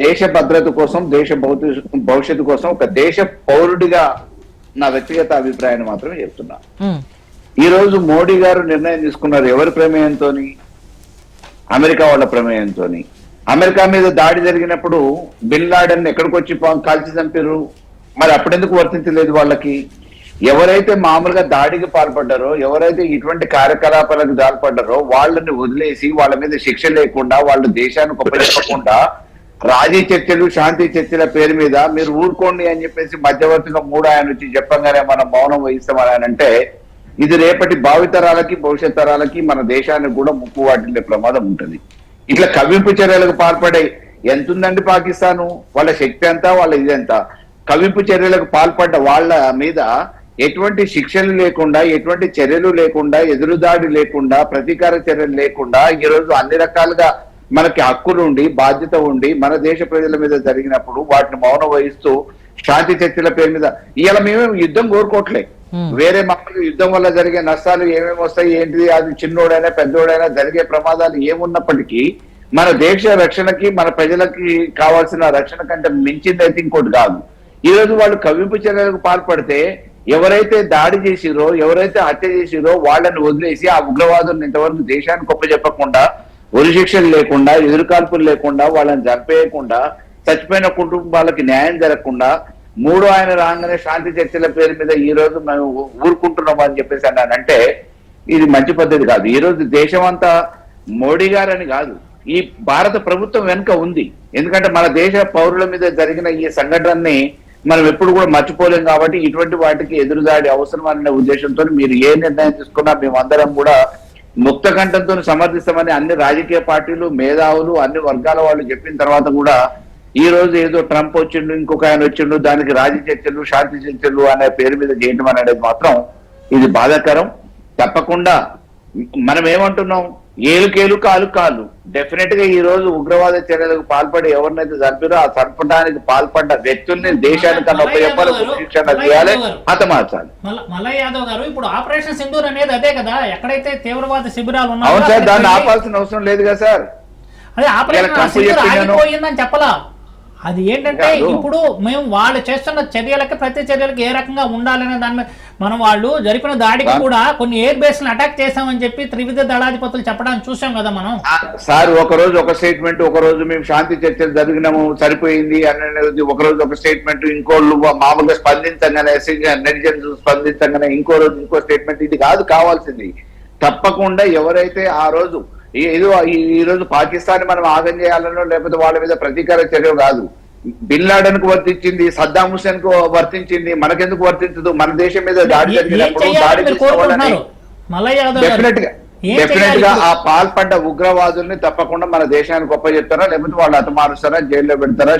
దేశ భద్రత కోసం, దేశ భవిష్యత్తు కోసం ఒక దేశ పౌరుడిగా నా వ్యక్తిగత అభిప్రాయాన్ని మాత్రమే చెప్తున్నా. ఉమ్, ఈ రోజు మోడీ గారు నిర్ణయం తీసుకున్నారు ఎవరి ప్రమేయంతో? అమెరికా వాళ్ళ ప్రమేయంతో. అమెరికా మీద దాడి జరిగినప్పుడు బిన్ లాడెన్ ఎక్కడికి వచ్చి కాల్చి చంపారు? మరి అప్పుడెందుకు వర్తించలేదు వాళ్ళకి? ఎవరైతే మామూలుగా దాడికి పాల్పడ్డారో, ఎవరైతే ఇటువంటి కార్యకలాపాలకు పాల్పడ్డారో వాళ్ళని వదిలేసి వాళ్ళ మీద శిక్ష లేకుండా, వాళ్ళు దేశానికి ఉపయోగపడకుండా రాజీ చర్చలు, శాంతి చర్చల పేరు మీద మీరు ఊరుకోండి అని చెప్పేసి మధ్యవర్తిగా ఆయన వచ్చి చెప్పంగానే మనం మౌనం వహిస్తామని ఆయన అంటే, ఇది రేపటి భావితరాలకి, భవిష్యత్ తరాలకి, మన దేశానికి కూడా ముప్పు వాటిల్లే ప్రమాదం ఉంటుంది. ఇట్లా కవ్వింపు చర్యలకు పాల్పడే ఎంత ఉందండి పాకిస్తాను? వాళ్ళ శక్తి అంతా, వాళ్ళ ఇదంతా. కవ్వింపు చర్యలకు పాల్పడ్డ వాళ్ళ మీద ఎటువంటి శిక్షలు లేకుండా, ఎటువంటి చర్యలు లేకుండా, ఎదురుదాడి లేకుండా, ప్రతీకార చర్యలు లేకుండా ఈ రోజు అన్ని రకాలుగా మనకి హక్కులు ఉండి, బాధ్యత ఉండి, మన దేశ ప్రజల మీద జరిగినప్పుడు వాటిని మౌనం వహిస్తూ శాంతి చర్చల పేరు మీద ఇవాళ మేమేం యుద్ధం కోరుకోవట్లే. వేరే మామూలుగా యుద్ధం వల్ల జరిగే నష్టాలు ఏమేమి వస్తాయి, ఏంటిది, అది చిన్నోడైనా పెద్దోడైనా జరిగే ప్రమాదాలు ఏమున్నప్పటికీ మన దేశ రక్షణకి, మన ప్రజలకి కావాల్సిన రక్షణ కంటే మించింది అయితే ఇంకోటి కాదు. ఈ రోజు వాళ్ళు కవ్వింపు చర్యలకు పాల్పడితే ఎవరైతే దాడి చేసిరో, ఎవరైతే హత్య చేసిరో వాళ్ళని వదిలేసి ఆ ఉగ్రవాదులను ఇంతవరకు దేశానికి చెప్పకుండా, ఉరి శిక్షలు లేకుండా, ఎదురుకాల్పులు లేకుండా, వాళ్ళని చంపేయకుండా, చచ్చిపోయిన కుటుంబాలకి న్యాయం జరగకుండా, ఆయన రాగానే శాంతి చర్చల పేరు మీద ఈ రోజు మేము ఊరుకుంటున్నాం అని చెప్పేసి అన్నానంటే ఇది మంచి పద్ధతి కాదు. ఈ రోజు దేశం అంతా మోడీ గారని కాదు, ఈ భారత ప్రభుత్వం వెనుక ఉంది. ఎందుకంటే మన దేశ పౌరుల మీద జరిగిన ఈ సంఘటనని మనం ఎప్పుడు కూడా మర్చిపోలేం. కాబట్టి ఇటువంటి వాటికి ఎదురుదాడి అవసరం అనే ఉద్దేశంతో మీరు ఏ నిర్ణయం తీసుకున్నా మేమందరం కూడా ముక్త కంఠంతో సమర్థిస్తామని అన్ని రాజకీయ పార్టీలు, మేధావులు, అన్ని వర్గాల వాళ్ళు చెప్పిన తర్వాత కూడా ఈ రోజు ఏదో ట్రంప్ వచ్చిండు, ఇంకొక ఆయన వచ్చిండు, దానికి రాజీ చర్చలు, శాంతి చర్చలు అనే పేరు మీద చేయడం అనేది మాత్రం ఇది బాధాకరం. తప్పకుండా మనం ఏమంటున్నాం, ఏలుకేలు కాలు కాలు. డెఫినెట్ గా ఈ రోజు ఉగ్రవాద చర్యలకు పాల్పడి ఎవరినైతే చంపారో ఆ చంపడానికి పాల్పడ్డ వ్యక్తుల్ని దేశానికన్నా ఉపయోగపడి శిక్షణ చేయాలి, హతమార్చాలి. మల్లయ్య యాదవ్ గారు, ఇప్పుడు ఆపరేషన్ సింధూర్ అనేది అదే కదా, ఎక్కడైతే తీవ్రవాద శిబిరాలు ఉన్నాయో అవును సార్, దాన్ని ఆపాల్సిన అవసరం లేదు కదా సార్. అదే ఆపరేషన్ సింధూర్ ఆగిపోయిందని చెప్పలా. అది ఏంటంటే ఇప్పుడు మేము వాళ్ళు చేస్తున్న చర్యలకి, ప్రతి చర్యలకి ఏ రకంగా ఉండాలనే దాని మీద మనం వాళ్ళు జరిపిన దాడికి కూడా కొన్ని ఎయిర్ బేస్ అటాక్ చేశామని చెప్పి త్రివిధ దళాధిపతులు చెప్పడానికి చూసాం కదా మనం. సార్ ఒక రోజు ఒక స్టేట్మెంట్, ఒక రోజు మేము శాంతి చర్చలు జరిగినాము సరిపోయింది అనేది ఒక రోజు ఒక స్టేట్మెంట్, ఇంకోళ్ళు మామూలుగా స్పందించగానే, నెటిజన్స్ స్పందించగానే ఇంకో రోజు ఇంకో స్టేట్మెంట్. ఇది కాదు కావాల్సింది. తప్పకుండా ఎవరైతే ఆ రోజు ఏదో ఈ రోజు పాకిస్తాన్ మనం ఆగం చేయాలనో లేకపోతే వాళ్ళ మీద ప్రతీకార చర్య కాదు. బిన్ లాడెన్ కు వర్తించింది, సద్దాం హుసేన్ కు వర్తించింది, మనకెందుకు వర్తించదు? మన దేశం మీద దాడి జరిగినప్పుడు దాడి డెఫినెట్ గా ఆ పాల్పడ్డ ఉగ్రవాదుల్ని తప్పకుండా మన దేశానికి గొప్ప చెప్తారా, లేకపోతే వాళ్ళు హతమారుస్తారా, జైల్లో పెడతారా,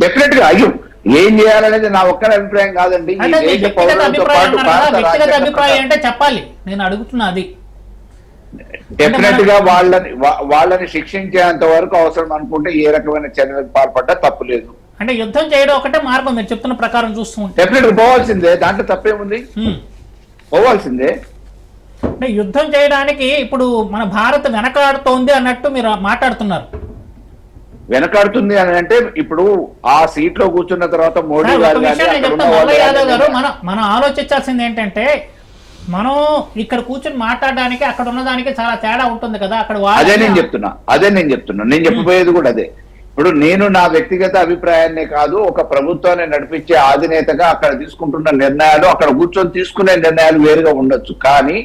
డెఫినెట్ గా అయ్యో ఏం చేయాలనేది నా ఒక్కరి అభిప్రాయం కాదండి. అభిప్రాయం అంటే చెప్పాలి, నేను అడుగుతున్నా అది. డెఫినెట్ గా వాళ్ళని శిక్షించేంత వరకు అవసరం అనుకుంటే ఏ రకమైన చర్యలకు పాల్పడ్డా తప్పు లేదు. అంటే యుద్ధం చేయడం ఒకటే మార్గం మీరు చెప్తున్న ప్రకారం చూస్తుంటే డెఫినెట్ గా పోవాల్సిందే, దాంట్లో తప్పేముంది, పోవాల్సిందే. అంటే యుద్ధం చేయడానికి ఇప్పుడు మన భారత్ వెనకాడుతోంది అన్నట్టు మీరు మాట్లాడుతున్నారు. వెనకాడుతుంది అని అంటే ఇప్పుడు ఆ సీట్ లో కూర్చున్న తర్వాత మోడీ గారు మనం ఆలోచించాల్సింది ఏంటంటే, మనం ఇక్కడ కూర్చొని మాట్లాడడానికి అక్కడ ఉన్నదానికి చాలా తేడా ఉంటుంది కదా. అక్కడ అదే నేను చెప్తున్నా నేను చెప్పబోయేది కూడా అదే. ఇప్పుడు నేను నా వ్యక్తిగత అభిప్రాయాన్నే కాదు, ఒక ప్రభుత్వాన్ని నడిపించే అధినేతగా అక్కడ తీసుకుంటున్న నిర్ణయాలు, అక్కడ కూర్చొని తీసుకునే నిర్ణయాలు వేరుగా ఉండొచ్చు. కానీ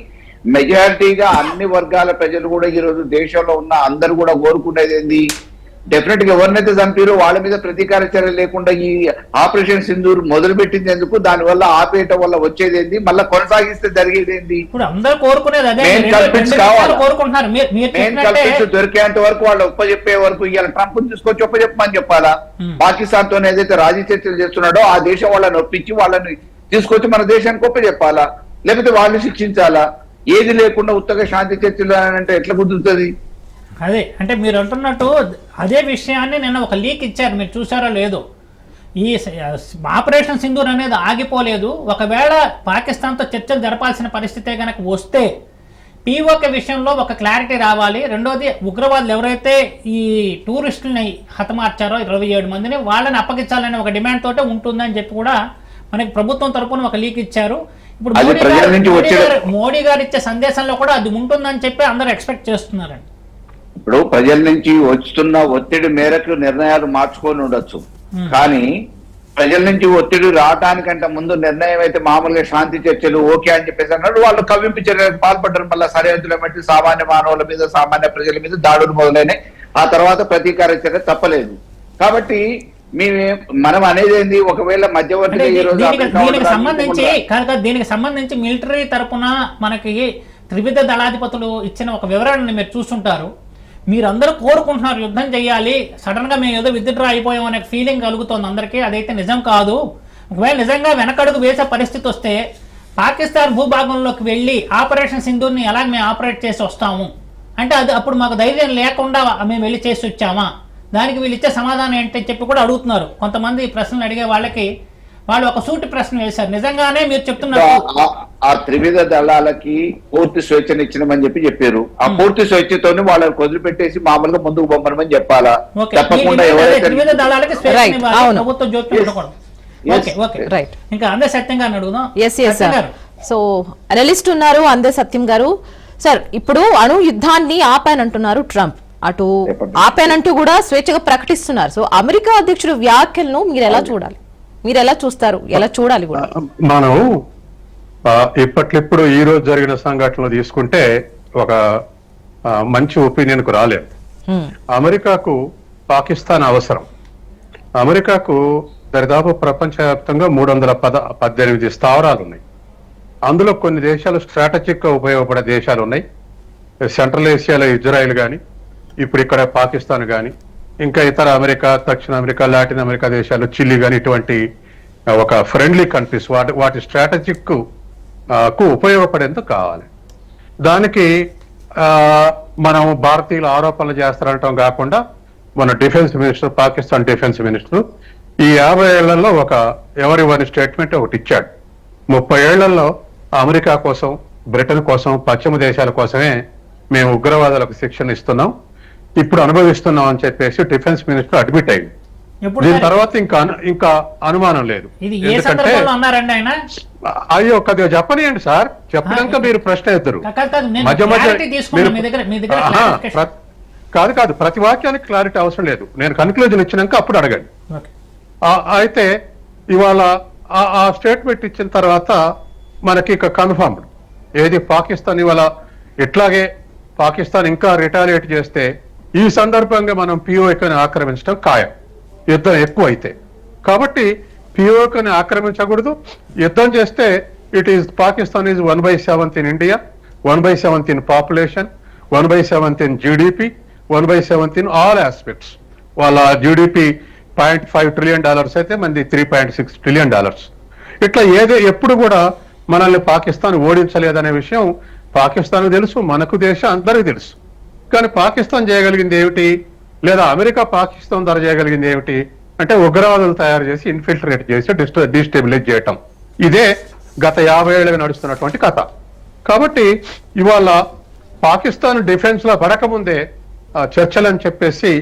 మెజారిటీగా అన్ని వర్గాల ప్రజలు కూడా ఈ రోజు దేశంలో ఉన్న అందరూ కూడా కోరుకునేది ఏంది, డెఫినెట్ గా ఎవరినైతే చంపారో వాళ్ళ మీద ప్రతీకార చర్య లేకుండా ఈ ఆపరేషన్ సింధూర్ మొదలు పెట్టింది ఎందుకు, దాని వల్ల ఆపేయటం వల్ల వచ్చేది ఏంది, మళ్ళీ కొనసాగిస్తే జరిగేది ఏంది? దొరికేంత వరకు వాళ్ళు ఒప్పచెప్పే వరకు ఇవాళ ట్రంప్ తీసుకొచ్చి ఒప్పచెప్పమని చెప్పాలా? పాకిస్తాన్ తో ఏదైతే రాజీ చర్చలు చేస్తున్నాడో ఆ దేశం వాళ్ళని ఒప్పించి వాళ్ళని తీసుకొచ్చి మన దేశానికి ఒప్పచెప్పాలా, లేకపోతే వాళ్ళు శిక్షించాలా? ఏది లేకుండా ఉత్తగా శాంతి చర్చలు అంటే ఎట్లా కుదురుతుంది? అదే అంటే మీరు అంటున్నట్టు అదే విషయాన్ని నిన్న ఒక లీక్ ఇచ్చారు, మీరు చూసారో లేదో. ఈ ఆపరేషన్ సింధూర్ అనేది ఆగిపోలేదు. ఒకవేళ పాకిస్తాన్తో చర్చలు జరపాల్సిన పరిస్థితే కనుక వస్తే పీఓకే విషయంలో ఒక క్లారిటీ రావాలి. రెండోది, ఉగ్రవాదులు ఎవరైతే ఈ టూరిస్టులని హతమార్చారో 27 మందిని, వాళ్ళని అప్పగించాలనే ఒక డిమాండ్ తోటే ఉంటుందని చెప్పి కూడా మనకి ప్రభుత్వం తరపున ఒక లీక్ ఇచ్చారు. ఇప్పుడు మోడీ గారు ఇచ్చే సందేశంలో కూడా అది ఉంటుందని చెప్పి అందరూ ఎక్స్పెక్ట్ చేస్తున్నారండి. ఇప్పుడు ప్రజల నుంచి వస్తున్న ఒత్తిడి మేరకు నిర్ణయాలు మార్చుకొని ఉండొచ్చు, కానీ ప్రజల నుంచి ఒత్తిడి రావడానికంటే ముందు నిర్ణయం అయితే మామూలుగా శాంతి చర్చలు ఓకే అని చెప్పేసి అన్నాడు. వాళ్ళు కవ్వింపు చర్యలకు పాల్పడ్డారు. మళ్ళీ సరిహద్దుల మట్టి సామాన్య మానవుల మీద, సామాన్య ప్రజల మీద దాడులు మొదలైనాయి. ఆ తర్వాత ప్రతీకార చర్య తప్పలేదు. కాబట్టి మనం అనేది ఏంది, ఒకవేళ మధ్యవర్తిగా ఈ రోజు దీనికి సంబంధించి మిలిటరీ తరపున మనకి త్రివిధ దళాధిపతులు ఇచ్చిన ఒక వివరణని మీరు చూస్తుంటారు. మీరందరూ కోరుకుంటున్నారు యుద్ధం చేయాలి, సడన్ గా మేము ఏదో విత్డ్రా అయిపోయాం అనే ఫీలింగ్ కలుగుతోంది అందరికీ. అదైతే నిజం కాదు. ఒకవేళ నిజంగా వెనకడుగు వేసే పరిస్థితి వస్తే పాకిస్తాన్ భూభాగంలోకి వెళ్ళి ఆపరేషన్ సింధూర్ని ఎలా మేము ఆపరేట్ చేసి వస్తాము అంటే అది అప్పుడు మాకు ధైర్యం లేకుండా మేము వెళ్ళి చేసి వచ్చామా, దానికి వీళ్ళు ఇచ్చే సమాధానం ఏంటని చెప్పి కూడా అడుగుతున్నారు. కొంతమంది ప్రశ్నలు అడిగే వాళ్ళకి వాళ్ళు ఒక సూటి ప్రశ్న వేశారు. నిజంగానే మీరు చెప్తున్నారు ఆ త్రివిధ దళాలకి పూర్తి స్వేచ్ఛను ఇచ్చినామని చెప్పారు. ఆ పూర్తి స్వేచ్ఛతోనే వాళ్ళని వదిలిపెట్టేసి మామూలుగా ముందుకు పంపమని చెప్పాలా? తప్పకుండా త్రివిధ దళాలకి ప్రభుత్వ జోక్యం ఉండకూడదు. ఇంకా అందే సత్యం గారిని అడుగుదాం. సో అనలిస్ట్ ఉన్నారు అందే సత్యం గారు. సార్, ఇప్పుడు అణు యుద్ధాన్ని ఆపానంటున్నారు ట్రంప్, అటు ఆపానంటూ కూడా స్వేచ్ఛగా ప్రకటిస్తున్నారు. సో అమెరికా అధ్యక్షుడు వ్యాఖ్యలను మీరు ఎలా చూడాలి, మీరు ఎలా చూస్తారు, ఎలా చూడాలి కూడా? మనం ఇప్పట్లో ఈ రోజు జరిగిన సంఘటనలు తీసుకుంటే ఒక మంచి ఒపీనియన్ కు రాలేదు. అమెరికాకు పాకిస్తాన్ అవసరం. అమెరికాకు దరిదాపు ప్రపంచవ్యాప్తంగా 318 స్థావరాలు ఉన్నాయి. అందులో కొన్ని దేశాలు స్ట్రాటజిక్ గా ఉపయోగపడే దేశాలు ఉన్నాయి. సెంట్రల్ ఏషియాలో ఇజ్రాయెల్ కానీ, ఇప్పుడు ఇక్కడ పాకిస్తాన్ కానీ, ఇంకా ఇతర అమెరికా, దక్షిణ అమెరికా, లాటిన్ అమెరికా దేశాలు, చిల్లీ కానీ, ఇటువంటి ఒక ఫ్రెండ్లీ కంట్రీస్ వాటి స్ట్రాటజిక్ కు ఉపయోగపడేందుకు కావాలి. దానికి మనం భారతీయులు ఆరోపణలు చేస్తారంటాం కాకుండా మన defence minister, Pakistan defence minister ఈ 50 ఏళ్లలో ఎవరి స్టేట్మెంట్ ఒకటి ఇచ్చాడు. 30 ఏళ్లలో అమెరికా కోసం, బ్రిటన్ కోసం, పశ్చిమ దేశాల కోసమే మేము ఉగ్రవాదులకు శిక్షణ ఇస్తున్నాం, ఇప్పుడు అనుభవిస్తున్నాం అని చెప్పేసి డిఫెన్స్ మినిస్టర్ అడ్మిట్ అయింది. దీని తర్వాత ఇంకా అనుమానం లేదు. ఎందుకంటే అయ్యో కొద్దిగా చెప్పనియండి సార్, చెప్పడాక మీరు ప్రశ్న ఎదురు మధ్య కాదు ప్రతి వాక్యానికి క్లారిటీ అవసరం లేదు. నేను కన్క్లూజన్ ఇచ్చినాక అప్పుడు అడగండి. అయితే ఇవాళ ఆ స్టేట్మెంట్ ఇచ్చిన తర్వాత మనకి ఇక కన్ఫర్మ్డ్ ఏది, పాకిస్తాన్ ఇవాళ ఇట్లాగే పాకిస్తాన్ ఇంకా రిటాలియేట్ చేస్తే ఈ సందర్భంగా మనం పిఓకేని ఆక్రమించడం ఖాయం, యుద్ధం ఎక్కువ అయితే. కాబట్టి పిఓకేని ఆక్రమించకూడదు. యుద్ధం చేస్తే Pakistan is 1/7 in India, 1/7 in population, 1/7 in GDP, 1/7 in all aspects. వాళ్ళ జీడిపి $0.5 ట్రిలియన్ అయితే మనది $3.6 ట్రిలియన్. ఇట్లా ఎప్పుడు కూడా మనల్ని పాకిస్తాన్ ఓడించలేదనే విషయం పాకిస్తాన్ తెలుసు, మనకు అందరికీ తెలుసు. కానీ పాకిస్తాన్ చేయగలిగింది ఏమిటి, లేదా అమెరికా పాకిస్తాన్ ద్వారా చేయగలిగింది ఏమిటి అంటే ఉగ్రవాదులు తయారు చేసి ఇన్ఫిల్ట్రేట్ చేసి డిస్టెబిలైజ్ చేయటం. ఇదే గత 50 ఏళ్ళుగా నడుస్తున్నటువంటి కథ. కాబట్టి ఇవాళ పాకిస్తాన్ డిఫెన్స్ లో పడకముందే చర్చలని చెప్పేసి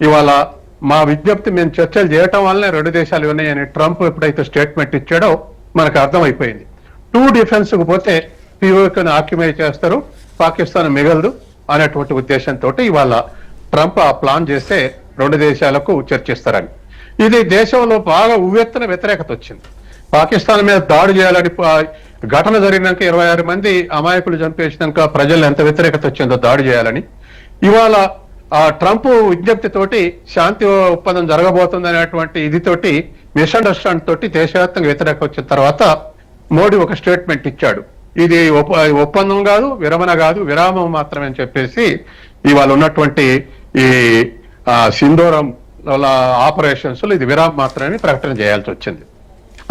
ఇవాళ మా విజ్ఞప్తి, మేము చర్చలు చేయటం వల్లనే 2 దేశాలు ఉన్నాయని ట్రంప్ ఎప్పుడైతే స్టేట్మెంట్ ఇచ్చాడో మనకు అర్థమైపోయింది. 2 డిఫెన్స్ కు పోతే పిఓకేని ఆక్యుపై చేస్తారు, పాకిస్తాన్ మిగలదు అనేటువంటి ఉద్దేశంతో ఇవాళ ట్రంప్ ఆ ప్లాన్ చేస్తే 2 దేశాలకు చర్చిస్తారని. ఇది దేశంలో బాగా ఉవ్వెత్తున వ్యతిరేకత వచ్చింది. పాకిస్తాన్ మీద దాడి చేయాలని ఘటన జరిగినాక 26 మంది అమాయకులు చంపేసినాక ప్రజలు ఎంత వ్యతిరేకత వచ్చిందో దాడి చేయాలని. ఇవాళ ఆ ట్రంప్ విజ్ఞప్తితోటి శాంతి ఒప్పందం జరగబోతుంది అనేటువంటి ఇదితోటి మిస్అండర్స్టాండ్ తోటి దేశవ్యాప్తంగా వ్యతిరేకత వచ్చిన తర్వాత మోడీ ఒక స్టేట్మెంట్ ఇచ్చాడు. ఇది ఒప్పందం కాదు, విరమణ కాదు, విరామం మాత్రమే అని చెప్పేసి ఇవాళ ఉన్నటువంటి ఈ సింధూరం ఆపరేషన్స్ లో ఇది విరామం మాత్రమే ప్రకటన చేయాల్సి వచ్చింది.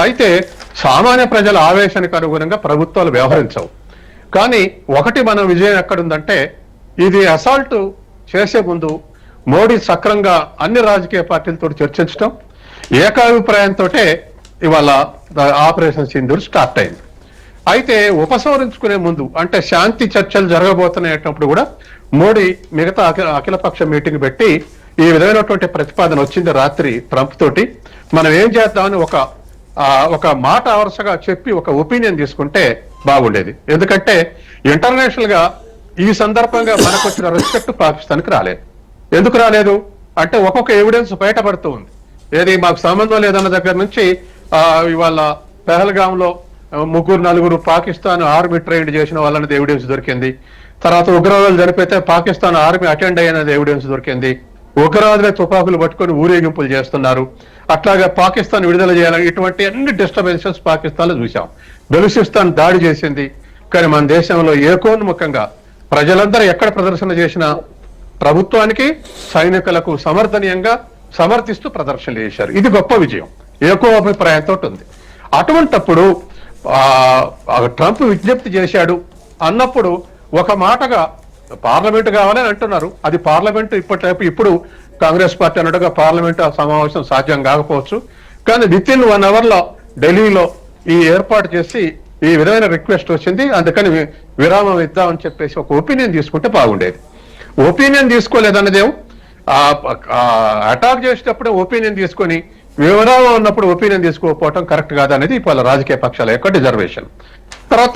అయితే సామాన్య ప్రజల ఆవేశానికి అనుగుణంగా ప్రభుత్వాలు వ్యవహరించవు. కానీ ఒకటి మన విజయం ఎక్కడుందంటే, ఇది అసాల్ట్ చేసే ముందు మోడీ సక్రంగా అన్ని రాజకీయ పార్టీలతో చర్చించడం, ఏకాభిప్రాయంతో ఇవాళ ఆపరేషన్ సింధూర్ స్టార్ట్ అయింది. అయితే ఉపసంహరించుకునే ముందు అంటే శాంతి చర్చలు జరగబోతున్నప్పుడు కూడా మోడీ మిగతా అఖిలపక్ష మీటింగ్ పెట్టి ఈ విధమైనటువంటి ప్రతిపాదన వచ్చింది రాత్రి ట్రంప్ తోటి. మనం ఏం చేద్దామని ఒక మాట వరుసగా చెప్పి ఒక ఒపీనియన్ తీసుకుంటే బాగుండేది. ఎందుకంటే ఇంటర్నేషనల్ గా ఈ సందర్భంగా మనకు వచ్చిన రెస్పెక్ట్ పాకిస్తాన్కి రాలేదు. ఎందుకు రాలేదు అంటే ఒక్కొక్క ఎవిడెన్స్ బయటపడుతూ ఉంది. ఏది మాకు సంబంధం లేదన్న దగ్గర నుంచి ఇవాళ పెహల్గామ్ లో 3-4 పాకిస్తాన్ ఆర్మీ ట్రైన్ చేసిన వాళ్ళని ఎవిడెన్స్ దొరికింది. తర్వాత ఉగ్రవాదులు జరిపితే పాకిస్తాన్ ఆర్మీ అటెండ్ అయినది ఎవిడెన్స్ దొరికింది. ఉగ్రవాదులే తుపాకులు పట్టుకొని ఊరేగింపులు చేస్తున్నారు. అట్లాగే పాకిస్తాన్ విడుదల చేయాలని ఇటువంటి అన్ని డిస్టర్బెన్సెస్ పాకిస్తాన్ లో చూసాం. బెలూచిస్తాన్ దాడి చేసింది. కానీ మన దేశంలో ఏకోన్ముఖంగా ప్రజలందరూ ఎక్కడ ప్రదర్శన చేసినా ప్రభుత్వానికి సైనికులకు సమర్థనీయంగా సమర్థిస్తూ ప్రదర్శనలు చేశారు. ఇది గొప్ప విజయం, ఏకో అభిప్రాయంతో ఉంది. అటువంటప్పుడు ట్రంప్ విజ్ఞప్తి చేశాడు అన్నప్పుడు ఒక మాటగా పార్లమెంట్ కావాలని అంటున్నారు. అది పార్లమెంట్ ఇప్పుడు కాంగ్రెస్ పార్టీ అన్నట్టుగా పార్లమెంట్ సమావేశం సాధ్యం కాకపోవచ్చు. కానీ విత్ ఇన్ 1 hour లో ఢిల్లీలో ఈ ఏర్పాటు చేసి ఈ విధమైన రిక్వెస్ట్ వచ్చింది. అందుకని విరామం ఇద్దామని చెప్పేసి ఒక ఒపీనియన్ తీసుకుంటే బాగుండేది. ఒపీనియన్ తీసుకోలేదన్నదేం అటాక్ చేసేటప్పుడే ఒపీనియన్ తీసుకొని వివరాలు ఉన్నప్పుడు ఒపీనియన్ తీసుకోకపోవటం కరెక్ట్ కాదనేది ఇవాళ రాజకీయ పక్షాల యొక్క రిజర్వేషన్. తర్వాత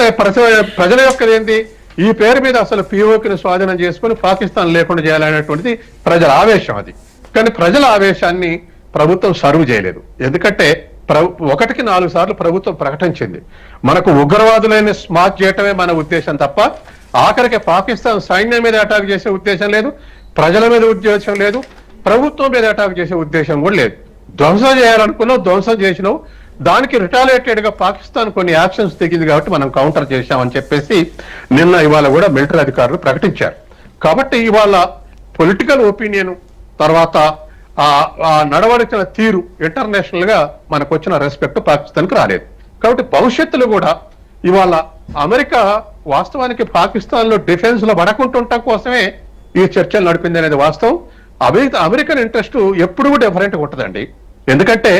ప్రజల యొక్క ఏంది ఈ పేరు మీద అసలు పిఓకిని స్వాధీనం చేసుకుని పాకిస్తాన్ లేకుండా చేయాలనేటువంటిది ప్రజల ఆవేశం. అది కానీ ప్రజల ఆవేశాన్ని ప్రభుత్వం సర్వ్ చేయలేదు. ఎందుకంటే 1కి 4 సార్లు ప్రభుత్వం ప్రకటించింది మనకు ఉగ్రవాదులైన స్మార్ట్ చేయటమే మన ఉద్దేశం తప్ప ఆఖరికి పాకిస్తాన్ సైన్యం మీద అటాక్ చేసే ఉద్దేశం లేదు, ప్రజల మీద ఉద్దేశం లేదు, ప్రభుత్వం మీద అటాక్ చేసే ఉద్దేశం కూడా లేదు. ధ్వంసం చేయాలనుకున్నావు, ధ్వంసం చేసినావు. దానికి రిటాలియేటెడ్ గా పాకిస్తాన్ కొన్ని యాక్షన్స్ దిగింది కాబట్టి మనం కౌంటర్ చేశామని చెప్పేసి ఇవాళ కూడా మిలిటరీ అధికారులు ప్రకటించారు. కాబట్టి ఇవాళ పొలిటికల్ ఒపీనియన్ తర్వాత ఆ నడవడిచిన తీరు ఇంటర్నేషనల్ గా మనకు వచ్చిన రెస్పెక్ట్ పాకిస్తాన్కి రాలేదు. కాబట్టి భవిష్యత్తులో కూడా ఇవాళ అమెరికా వాస్తవానికి పాకిస్తాన్ లో డిఫెన్స్ లో పడకుంటుండటం కోసమే ఈ చర్చలు నడిపింది అనేది వాస్తవం. అమెరికన్ ఇంట్రెస్ట్ ఎప్పుడు డిఫరెంట్ గా ఉంటుందండి. ఎందుకంటే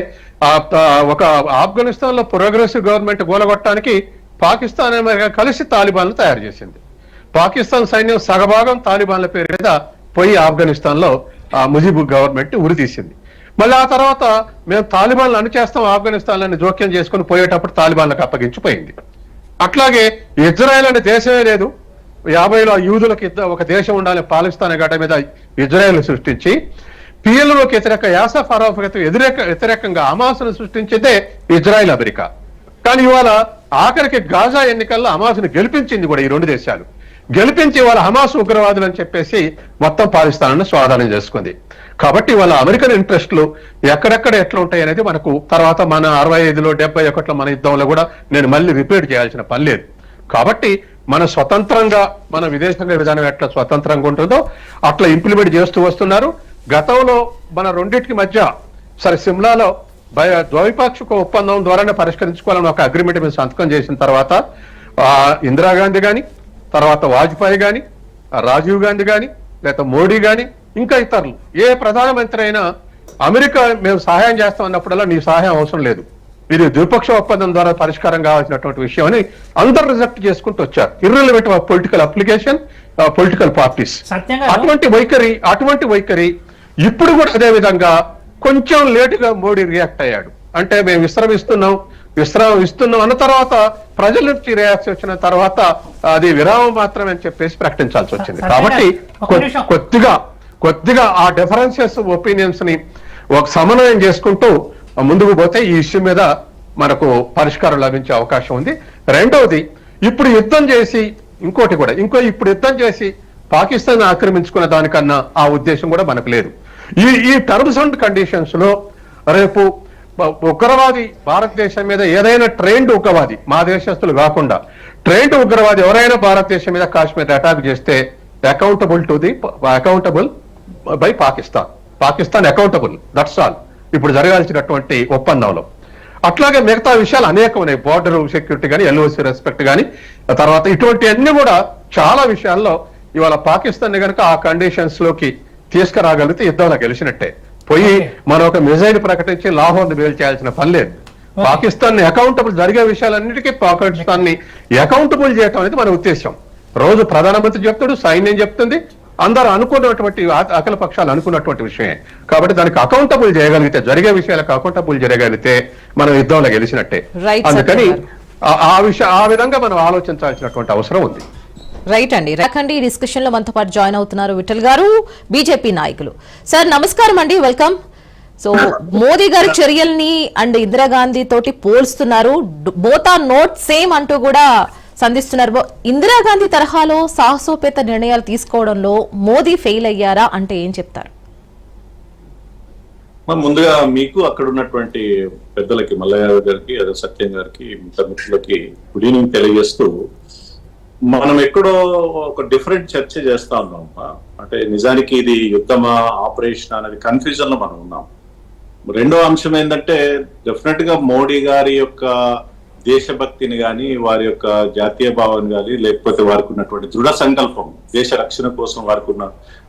ఒక ఆఫ్ఘనిస్తాన్ లో ప్రోగ్రెసివ్ గవర్నమెంట్ గోలగొట్టడానికి పాకిస్తాన్ అమెరికా కలిసి తాలిబాన్లు తయారు చేసింది. పాకిస్తాన్ సైన్యం సగభాగం తాలిబాన్ల పేరు మీద పోయి ఆఫ్ఘనిస్తాన్ లో ముజీబు గవర్నమెంట్ ఉరితీసింది. మళ్ళీ ఆ తర్వాత మేము తాలిబాన్లు అణిచేస్తాం ఆఫ్ఘనిస్తాన్ లని జోక్యం చేసుకుని పోయేటప్పుడు తాలిబాన్లకు అప్పగించిపోయింది. అట్లాగే ఇజ్రాయెల్ అనే దేశమే లేదు. 50లో యూదులకు ఒక దేశం ఉండాలని పాకిస్తాన్ గడ్డ మీద ఇజ్రాయెల్ సృష్టించి పిఎల్ఓకి వ్యతిరేక యాసఫ్ అరాఫత్ వ్యతిరేకంగా హమాస్ను సృష్టించిందే ఇజ్రాయెల్ అమెరికా. కానీ ఇవాళ ఆఖరికి గాజా ఎన్నికల్లో హమాస్ను గెలిపించింది కూడా ఈ 2 దేశాలు. గెలిపించి వాళ్ళ హమాస్ ఉగ్రవాదులు అని చెప్పేసి మొత్తం పాకిస్తాన్ స్వాధీనం చేసుకుంది. కాబట్టి వాళ్ళ అమెరికన్ ఇంట్రెస్ట్లు ఎక్కడెక్కడ ఎట్లా ఉంటాయి అనేది మనకు తర్వాత మన 65లో 71లో మన యుద్ధంలో కూడా నేను మళ్ళీ రిపీట్ చేయాల్సిన పని లేదు. కాబట్టి మన స్వతంత్రంగా మన విదేశాంగ విధానం ఎట్లా స్వతంత్రంగా ఉంటుందో అట్లా ఇంప్లిమెంట్ చేస్తూ వస్తున్నారు. గతంలో మన రెండింటికి మధ్య సిమ్లాలో ద్వైపాక్షిక ఒప్పందం ద్వారానే పరిష్కరించుకోవాలని ఒక అగ్రిమెంట్ మీద సంతకం చేసిన తర్వాత ఇందిరాగాంధీ కానీ తర్వాత వాజ్పేయి కానీ రాజీవ్ గాంధీ కానీ లేదా మోడీ కానీ ఇంకా ఇతరులు ఏ ప్రధానమంత్రి అయినా అమెరికా మేము సహాయం చేస్తాం అన్నప్పుడల్లా నీ సహాయం అవసరం లేదు, ఇది ద్విపక్ష ఒప్పందం ద్వారా పరిష్కారం కావాల్సినటువంటి విషయం అని అందరు రిజెక్ట్ చేసుకుంటూ వచ్చారు. Irrelevant of political application political parties. అటువంటి వైఖరి ఇప్పుడు కూడా అదే విధంగా కొంచెం లేటుగా మోడీ రియాక్ట్ అయ్యాడు. అంటే మేము విశ్రామం ఇస్తున్నాం అన్న తర్వాత ప్రజల నుంచి రియాక్షన్ వచ్చిన తర్వాత అది విరామం మాత్రమే అని చెప్పేసి ప్రకటించాల్సి వచ్చింది. కాబట్టి కొద్దిగా ఆ డిఫరెన్సెస్ ఒపీనియన్స్ ని ఒక సమన్వయం చేసుకుంటూ ముందుకు పోతే ఈ ఇష్యూ మీద మనకు పరిష్కారం లభించే అవకాశం ఉంది. రెండవది ఇప్పుడు యుద్ధం చేసి ఇప్పుడు యుద్ధం చేసి పాకిస్తాన్ ఆక్రమించుకున్న దానికన్నా ఆ ఉద్దేశం కూడా మనకు లేదు. ఈ టర్మ్స్ అండ్ కండిషన్స్ లో రేపు ఉగ్రవాది భారతదేశం మీద ఏదైనా ట్రైన్డ్ ఉగ్రవాది మా దేశస్తులు కాకుండా ట్రైన్డ్ ఉగ్రవాది ఎవరైనా భారతదేశం మీద కాశ్మీర్ అటాక్ చేస్తే accountable by Pakistan accountable. That's all ఇప్పుడు జరగాల్సినటువంటి ఒప్పందంలో. అట్లాగే మిగతా విషయాలు అనేకం ఉన్నాయి. బోర్డర్ సెక్యూరిటీ కానీ ఎల్ఓసి రెస్పెక్ట్ కానీ తర్వాత ఇటువంటి అన్ని కూడా చాలా విషయాల్లో ఇవాళ పాకిస్తాన్ కనుక ఆ కండిషన్స్ లోకి తీసుకురాగలిగితే యుద్ధంలో గెలిచినట్టే. మనం ఒక మిజైల్ ప్రకటించి లాహోర్ని బేల్ చేయాల్సిన పని లేదు. పాకిస్తాన్ ని అకౌంటబుల్ జరిగే విషయాలన్నిటికీ పాకిస్తాన్ ని అకౌంటబుల్ చేయటం అనేది మన ఉద్దేశం. రోజు ప్రధానమంత్రి చెప్తాడు, సైన్యం చెప్తుంది, అందరూ అనుకున్నటువంటి అఖిల పక్షాలు అనుకున్నటువంటి విషయమే. కాబట్టి దానికి అకౌంటబుల్ చేయగలిగితే, జరిగే విషయాలకు అకౌంటబుల్ చేయగలిగితే మనం యుద్ధంలో గెలిచినట్టే. అందుకని ఆ విధంగా మనం ఆలోచించాల్సినటువంటి అవసరం ఉంది. రైట్ అండి. రాకండి ఈ డిస్కషన్ లో మనతో పాటు జాయిన్ అవుతున్నారు విఠల్ గారు, బీజేపీ నాయకులు. సార్ నమస్కారం అండి, వెల్కమ్. సో మోదీ గారి చర్యల్ని అండ్ ఇందిరాగాంధీ తోటి పోల్స్తున్నారు, బోత్ ఆర్ నోట్ సేమ్ అంటూ కూడా సంధిస్తున్నారు. ఇందిరాగాంధీ తరహాలో సాహసోపేత నిర్ణయాలు తీసుకోవడంలో మోదీ ఫెయిల్ అయ్యారా అంటే ఏం చెప్తారు? ముందుగా మీకు అక్కడ ఉన్నటువంటి పెద్దలకి, మల్లయ్య గారికి, అదే సత్యం గారికి, మిత్రులకి గుడ్ ఈవినింగ్ తెలియజేస్తూ, మనం ఎక్కడో ఒక డిఫరెంట్ చర్చ చేస్తా ఉన్నాం. అంటే నిజానికి ఇది యుద్ధమా ఆపరేషన్ అనేది కన్ఫ్యూజన్ లో మనం ఉన్నాం. రెండో అంశం ఏంటంటే డెఫినెట్ గా మోడీ గారి యొక్క దేశభక్తిని కానీ, వారి యొక్క జాతీయ భావాన్ని కానీ, లేకపోతే వారికి ఉన్నటువంటి దృఢ సంకల్పం, దేశ రక్షణ కోసం వారికి ఉన్న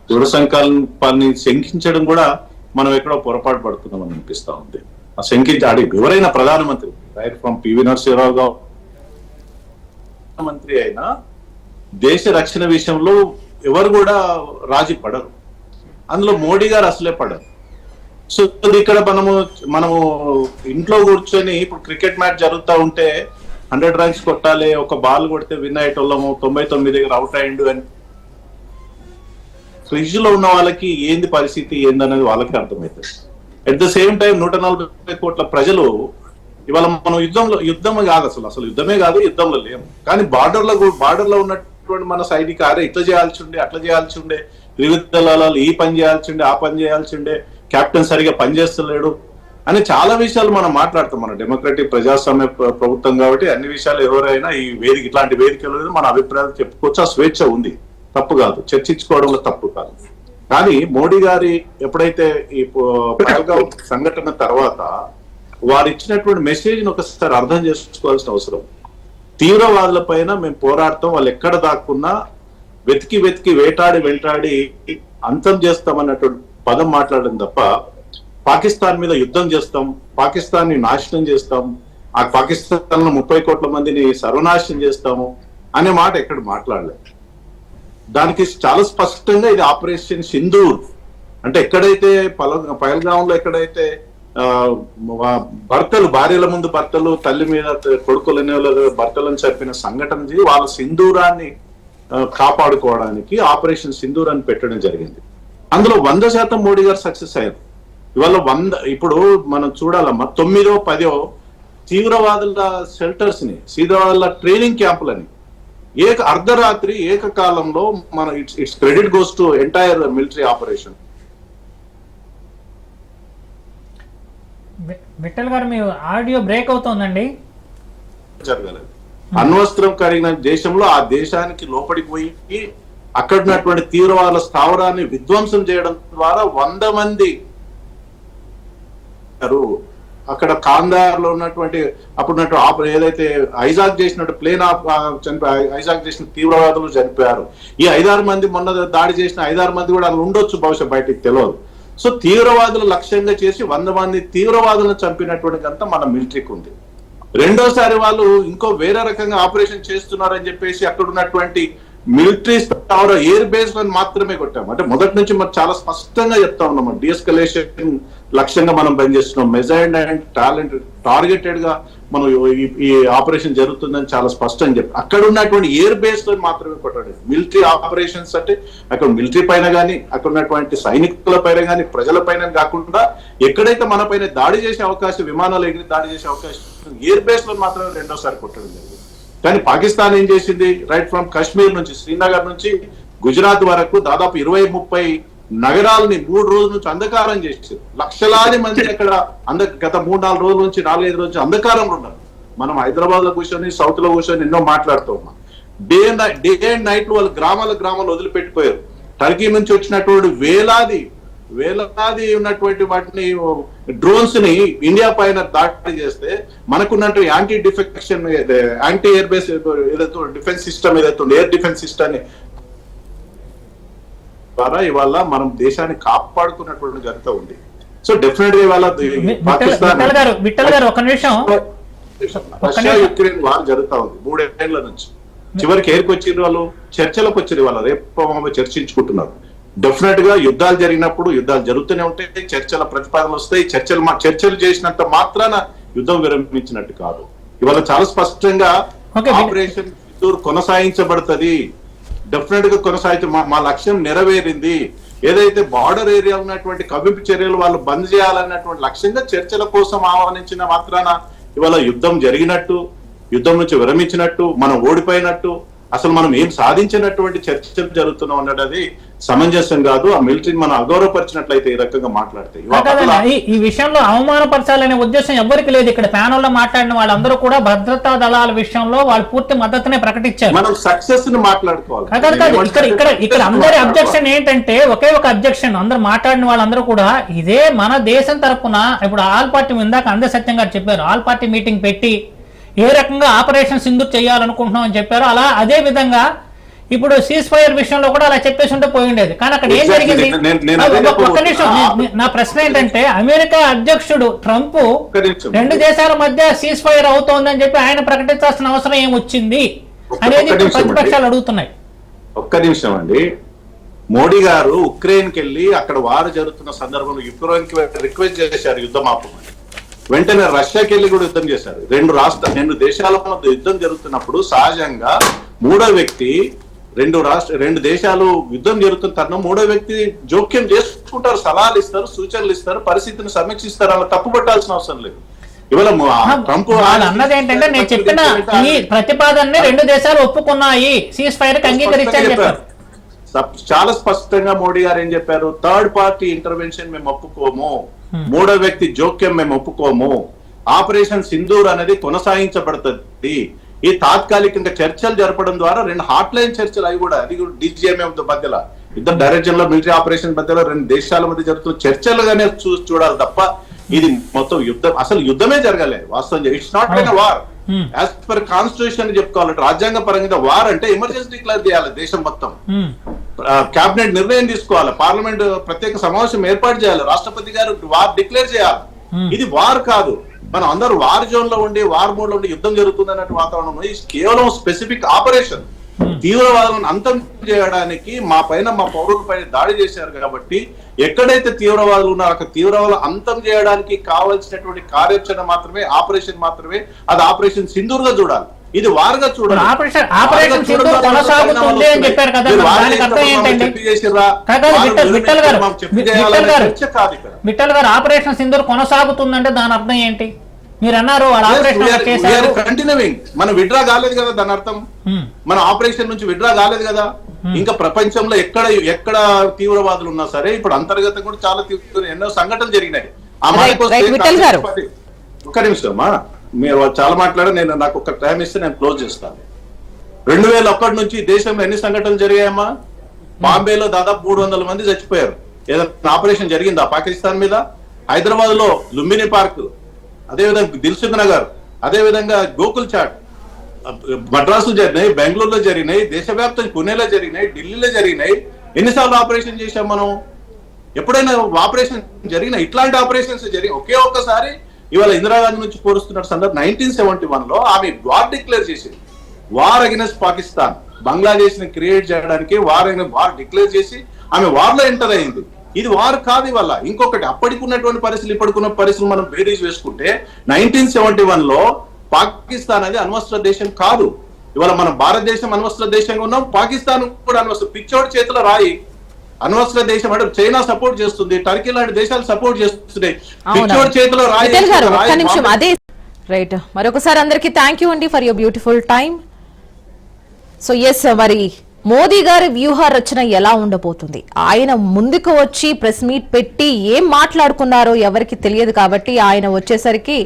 దృఢ సంకల్పాన్ని శంకించడం కూడా మనం ఎక్కడో పొరపాటు పడుతున్నామని అనిపిస్తా ఉంది. ఆ శంకించాడు ఎవరైనా ప్రధానమంత్రి, రైట్ ఫ్రమ్ పివి నరసింహరావు గారు మంత్రి అయినా దేశ రక్షణ విషయంలో ఎవరు కూడా రాజీ పడరు. అందులో మోడీ గారు అసలే పడరు. సో ఇక్కడ మనము ఇంట్లో కూర్చొని ఇప్పుడు క్రికెట్ మ్యాచ్ జరుగుతూ ఉంటే 100 రన్స్ కొట్టాలి, ఒక బాల్ కొడితే విన్ అయ్యేటోళ్ళము, 99 దగ్గర అవుట్ అయ్యిండు అని ఫ్రిడ్జ్ లో ఉన్న వాళ్ళకి ఏంది పరిస్థితి ఏందనేది వాళ్ళకి అర్థమవుతుంది. అట్ ద సేమ్ టైం 140 కోట్ల ప్రజలు ఇవాళ మనం యుద్ధం కాదు, అసలు యుద్ధమే కాదు, యుద్ధంలో లేము. కానీ బార్డర్ లో ఉన్నటువంటి మన సైనిక అరే ఇట్లా చేయాల్సి ఉండే, అట్లా చేయాల్సి ఉండే, త్రివిధ దళాలు ఈ పని చేయాల్సి ఉండే, ఆ పని చేయాల్సి ఉండే, కెప్టెన్ సరిగా పనిచేస్తలేడు అని చాలా విషయాలు మనం మాట్లాడతాం. మన డెమోక్రటిక్ ప్రజాస్వామ్య ప్రభుత్వం కాబట్టి అన్ని విషయాలు ఎవరైనా ఈ వేదిక, ఇట్లాంటి వేదికలు మన అభిప్రాయాలు చెప్పుకోవచ్చు. ఆ స్వేచ్ఛ ఉంది, తప్పు కాదు, చర్చించుకోవడంలో తప్పు కాదు. కానీ మోడీ గారి ఎప్పుడైతే ఈ పహల్గాం సంఘటన తర్వాత వారు ఇచ్చినటువంటి మెసేజ్ ని ఒకసారి అర్థం చేసుకోవాల్సిన అవసరం. తీవ్రవాదుల పైన మేము పోరాడతాం, వాళ్ళు ఎక్కడ దాక్కున్నా వెతికి వెంటాడి అంతం చేస్తామన్నటువంటి పదం మాట్లాడడం తప్ప పాకిస్తాన్ మీద యుద్ధం చేస్తాం, పాకిస్తాన్ ని నాశనం చేస్తాం, ఆ పాకిస్తాన్ లో 30 కోట్ల మందిని సర్వనాశనం చేస్తాము అనే మాట ఎక్కడ మాట్లాడలేదు. దానికి చాలా స్పష్టంగా ఇది ఆపరేషన్ సింధూర్. అంటే ఎక్కడైతే పహల్గాంలో ఎక్కడైతే భార్యల ముందు భర్తలు, తల్లి మీద కొడుకులని భర్తలను చంపిన సంఘటన వాళ్ళ సింధూరాన్ని కాపాడుకోవడానికి ఆపరేషన్ సింధూర్ అని పెట్టడం జరిగింది. అందులో 100% మోడీ గారు సక్సెస్ అయ్యారు. ఇవాళ ఇప్పుడు మనం చూడాలమ్మా, 9వ 10వ తీవ్రవాదుల షెల్టర్స్ ని, తీవ్రవాదుల ట్రైనింగ్ క్యాంపులని అర్ధరాత్రి ఏకకాలంలో మన it's credit goes to entire military operation. Vithal garu మీ ఆడియో బ్రేక్ అవుతోందండి. జరగలేదు. అణ్వస్త్రం కలిగిన దేశంలో ఆ దేశానికి లోపలికి పోయి అక్కడ ఉన్నటువంటి తీవ్రవాదుల స్థావరాన్ని విధ్వంసం చేయడం ద్వారా 100 మంది అక్కడ కాందార్ లో ఉన్నటువంటి అప్పుడు ఏదైతే ఐజాక్ చేసినట్టు ప్లేన్ ఐజాక్ చేసిన తీవ్రవాదులు చనిపోయారు. ఈ 5-6 మంది మొన్న దాడి చేసిన 5-6 మంది కూడా అది ఉండొచ్చు, బహుశా బయటికి తెలియదు. సో తీవ్రవాదులు లక్ష్యంగా చేసి 100 మంది తీవ్రవాదులను చంపినటువంటి అంతా మన మిలిటరీకి ఉంది. రెండోసారి వాళ్ళు ఇంకో వేరే రకంగా ఆపరేషన్ చేస్తున్నారని చెప్పేసి అక్కడ ఉన్నటువంటి మిలిటరీ స్థావర ఎయిర్ బేస్ లో మాత్రమే కొట్టాము. అంటే మొదటి నుంచి మనం చాలా స్పష్టంగా చెప్తా ఉన్నాం, డిఎస్కలేషన్ లక్ష్యంగా మనం పనిచేస్తున్నాం, మెజైర్డ్ అండ్ టార్గెటెడ్ గా మనం ఈ ఆపరేషన్ జరుగుతుందని చాలా స్పష్టంగా చెప్పి అక్కడ ఉన్నటువంటి ఎయిర్ బేస్ లో మాత్రమే కొట్టడం. మిలిటరీ ఆపరేషన్స్ అంటే అక్కడ మిలిటరీ పైన కానీ, అక్కడ ఉన్నటువంటి సైనికుల పైన కానీ, ప్రజల పైన కాకుండా ఎక్కడైతే మన పైన దాడి చేసే అవకాశం, విమానాలు ఎగిరి దాడి చేసే అవకాశం ఎయిర్ బేస్ లో మాత్రమే రెండోసారి కొట్టడం జరిగింది. కానీ పాకిస్తాన్ ఏం చేసింది, రైట్ ఫ్రమ్ కాశ్మీర్ నుంచి, శ్రీనగర్ నుంచి గుజరాత్ వరకు దాదాపు 20-30 నగరాలని 3 రోజుల నుంచి అంధకారం చేసేది. లక్షలాది మంది అక్కడ గత 3-4 రోజుల నుంచి 4-5 రోజుల నుంచి అంధకారంలో ఉన్నారు. మనం హైదరాబాద్ లో కూర్చొని, సౌత్ లో కూర్చొని ఎన్నో మాట్లాడుతూ ఉన్నాం. డే అండ్ నైట్ వాళ్ళు గ్రామాలు వదిలిపెట్టిపోయారు. టర్కీ నుంచి వచ్చినటువంటి వేలాది ఉన్నటువంటి వాటిని డ్రోన్స్ ని ఇండియా పైన దాడి చేస్తే మనకున్నట్టు యాంటీ ఎయిర్ బేస్ ఏదైతే డిఫెన్స్ సిస్టమ్ ఏదైతే ఎయిర్ డిఫెన్స్ సిస్టమ్ ద్వారా ఇవాళ మనం దేశాన్ని కాపాడుకున్నటువంటి ఘనత ఉంది. సో డెఫినెట్ గా ఇవాళ విఠల్ గారు ఒక నిమిషం. రష్యా యుక్రెయిన్ వార్ జరుగుతా ఉంది 3 ఏళ్ల నుంచి. చివరికి ఏరికి వచ్చిన వాళ్ళు చర్చలకు వచ్చారు, వాళ్ళ రేపు చర్చించుకుంటున్నారు. డెఫినెట్ గా యుద్ధాలు జరిగినప్పుడు యుద్ధాలు జరుగుతూనే ఉంటాయి, చర్చల ప్రతిపాదనలు వస్తాయి. చర్చలు చేసినంత మాత్రాన యుద్ధం విరమించినట్టు కాదు. ఇవాళ చాలా స్పష్టంగా ఆపరేషన్ సింధూర్ కొనసాగించబడుతుంది, డెఫినెట్ గా మా లక్ష్యం నెరవేరింది. ఏదైతే బార్డర్ ఏరియా ఉన్నటువంటి కవ్వింపు చర్యలు వాళ్ళు బంద్ చేయాలన్నటువంటి లక్ష్యంగా చర్చల కోసం ఆహ్వానించిన మాత్రాన ఇవాళ యుద్ధం జరిగినట్టు, యుద్ధం నుంచి విరమించినట్టు, మనం ఓడిపోయినట్టు, అసలు మనం ఏం సాధించినటువంటి చర్చలు జరుగుతున్నాం అన్నది అది సమంజసం కాదు. ఆ మిలిటరీని మనం అగౌరవపరిచినట్లయితే ఈ రకంగా మాట్లాడితే ఈ విషయంలో అవమానపరచాలనే ఉద్దేశం ఎవరికి లేదు. ఇక్కడ ప్యానల్ లో మాట్లాడిన వాళ్ళందరూ కూడా భద్రతా దళాల విషయంలో వాళ్ళు పూర్తి మద్దతునే ప్రకటించారు. మనం సక్సెస్ ని మాట్లాడుకోవాలి. ఇక్కడ అందరి అబ్జెక్షన్ ఏంటంటే ఒకే ఒక అబ్జెక్షన్, అందరు మాట్లాడిన వాళ్ళందరూ కూడా ఇదే మన దేశం తరఫున ఇప్పుడు ఆల్ పార్టీ ఇందాక అందరి సత్యం గారు చెప్పారు, ఆల్ పార్టీ మీటింగ్ పెట్టి ఏ రకంగా ఆపరేషన్ సింధూర్ చేయాలనుకుంటున్నాం అని చెప్పారు. అదే విధంగా ఇప్పుడు సీజ్ ఫైర్ విషయంలో కూడా అలా చెప్పేసి ఉంటే పోయి ఉండేది. కానీ అక్కడ ఏం జరిగింది? ఒక్క నిమిషం, నా ప్రశ్న ఏంటంటే అమెరికా అధ్యక్షుడు ట్రంప్ 2 దేశాల మధ్య సీజ్ ఫైర్ అవుతోందని చెప్పి ఆయన ప్రకటించాల్సిన అవసరం ఏం వచ్చింది అనేది ప్రతిపక్షాలు అడుగుతున్నాయి. ఒక్క నిమిషం అండి. మోడీ గారు ఉక్రెయిన్ కి వెళ్ళి అక్కడ వారు జరుగుతున్న సందర్భంలో యుక్రెయిన్ కి రిక్వెస్ట్ చేశారు యుద్ధం ఆపమని. వెంటనే రష్యాకి వెళ్ళి కూడా యుద్ధం చేశారు. 2 దేశాల మధ్య యుద్ధం జరుగుతున్నప్పుడు సహజంగా మూడో వ్యక్తి 2 దేశాలు యుద్ధం జరుగుతున్న తరుణం మూడో వ్యక్తి జోక్యం చేసుకుంటారు, సలహాలు ఇస్తారు, సూచనలు ఇస్తారు, పరిస్థితిని సమీక్షిస్తారు. అలా తప్పు పట్టాల్సిన అవసరం లేదు. ఇవాళ ట్రంప్ అన్నది ఏంటంటే నేను చెప్పిన ఈ ప్రతిపాదనని 2 దేశాలు ఒప్పుకున్నాయి, సీజ్ ఫైర్ కి అంగీకరించాలని చెప్పారు. చాలా స్పష్టంగా మోడీ గారు ఏం చెప్పారు? థర్డ్ పార్టీ ఇంటర్వెన్షన్ మేము ఒప్పుకోము, మూడో వ్యక్తి జోక్యం మేము ఒప్పుకోము, ఆపరేషన్ సింధూర్ అనేది కొనసాగించబడుతుంది. ఈ తాత్కాలికంగా చర్చలు జరపడం ద్వారా 2 హాట్ లైన్ చర్చలు అది కూడా డిజిఎంఎం మధ్యలో 2 డైరెక్షన్ లో మిలిటరీ ఆపరేషన్ మధ్యలో 2 దేశాల మధ్య జరుగుతున్న చర్చలుగానే చూడాలి తప్ప ఇది మొత్తం యుద్ధం, అసలు యుద్ధమే జరగలేదు వాస్తవం. It's not like war as per constitution చెప్పుకోవాలంటే రాజ్యాంగ పరంగా వార్ అంటే ఎమర్జెన్సీ డిక్లేర్ చేయాలి దేశం మొత్తం, కేబినెట్ నిర్ణయం తీసుకోవాలి, పార్లమెంట్ ప్రత్యేక సమావేశం ఏర్పాటు చేయాలి, రాష్ట్రపతి గారు వార్ డిక్లేర్ చేయాలి. ఇది వార్ కాదు. మనం అందరూ వార్ జోన్ లో ఉండి వార్ మోడ్ లో ఉండి యుద్ధం జరుగుతుంది అన్నట్టు వాతావరణం కేవలం స్పెసిఫిక్ ఆపరేషన్. తీవ్రవాదులను అంతం చేయడానికి మా పౌరుల పైన దాడి చేశారు కాబట్టి ఎక్కడైతే తీవ్రవాదులు ఉన్నారో అక్కడ తీవ్రవాదులు అంతం చేయడానికి కావాల్సినటువంటి కార్యాచరణ మాత్రమే ఆపరేషన్ మాత్రమే. అది ఆపరేషన్ సింధూర్ గా చూడాలి, ఇది వార్గా చూడాలి. ఆపరేషన్ సింధూర్ కొనసాగుతుంది అని చెప్పారు కదా, దానికి అర్థం ఏంటండి? విఠల్ గారు ఆపరేషన్ సింధూర్ కొనసాగుతుందంటే దాని అర్థం ఏంటి? మీరు అన్నారు కంటిన్యూయింగ్, మనం విడ్రా కాలేదు కదా దాని అర్థం. మన ఆపరేషన్ నుంచి విడ్రా కాలేదు కదా. ఇంకా ప్రపంచంలో ఎక్కడ తీవ్రవాదులు ఉన్నా సరే ఇప్పుడు అంతర్గతంగా కూడా చాలా ఎన్నో సంఘటనలు జరిగినాయి. ఒక్క నిమిషం అమ్మా, మీరు చాలా మాట్లాడారు, నాకు ఒక టైం ఇస్తే నేను క్లోజ్ చేస్తాను. 2001 నుంచి దేశంలో ఎన్ని సంఘటనలు జరిగాయమ్మా? బాంబేలో దాదాపు 300 మంది చచ్చిపోయారు. ఏదైనా ఆపరేషన్ జరిగిందా పాకిస్తాన్ మీద? హైదరాబాద్ లో లుంబిని పార్క్, అదేవిధంగా దిల్సుఖ్ నగర్, అదేవిధంగా గోకుల్ చాట్, మద్రాసులో జరిగినాయి, బెంగళూరులో జరిగినాయి, దేశవ్యాప్తంగా పుణేలో జరిగినాయి, ఢిల్లీలో జరిగినాయి. ఎన్నిసార్లు ఆపరేషన్ చేశాం మనం? ఎప్పుడైనా ఆపరేషన్ జరిగిన ఇట్లాంటి ఆపరేషన్స్ జరిగి ఒకే ఒక్కసారి ఇవాళ ఇందిరాగాంధీ నుంచి కోరుస్తున్న సందర్భం 1971 లో ఆమె వార్ డిక్లేర్ చేసింది. వార్ అగైనెస్ట్ పాకిస్తాన్, బంగ్లాదేశ్ ని క్రియేట్ చేయడానికి వార్ డిక్లేర్ చేసి ఆమె వార్ లో ఎంటర్ అయింది. ఇది వార్ కాదు. ఇవాళ ఇంకొకటి, అప్పటికి ఉన్నటువంటి పరిస్థితులు ఇప్పటికున్న పరిస్థితులు మనం బేరీజ్ వేసుకుంటే 1971 లో పాకిస్తాన్ అనేది అణ్వస్త్ర దేశం కాదు. ఇవాళ మన భారతదేశం అణ్వస్త్ర దేశంగా ఉన్నాం, పాకిస్తాన్ కూడా అణ్వస్త్ర. పిచ్చోడి చేతిలో రాయి. అణ్వస్త్ర దేశం అంటే చైనా సపోర్ట్ చేస్తుంది, టర్కీ లాంటి దేశాలు సపోర్ట్ చేస్తున్నాయి. పిచ్చోడి చేతిలో రాయి. రైట్, మరొకసారి అందరికి థ్యాంక్ యూ అండి for your beautiful time. So yes, మరి మోదీ గారి వ్యూహ రచన ఎలా ఉండబోతుంది? ఆయన ముందుకు వచ్చి ప్రెస్ మీట్ పెట్టి ఏం మాట్లాడుకున్నారో ఎవరికి తెలియదు కాబట్టి ఆయన వచ్చేసరికి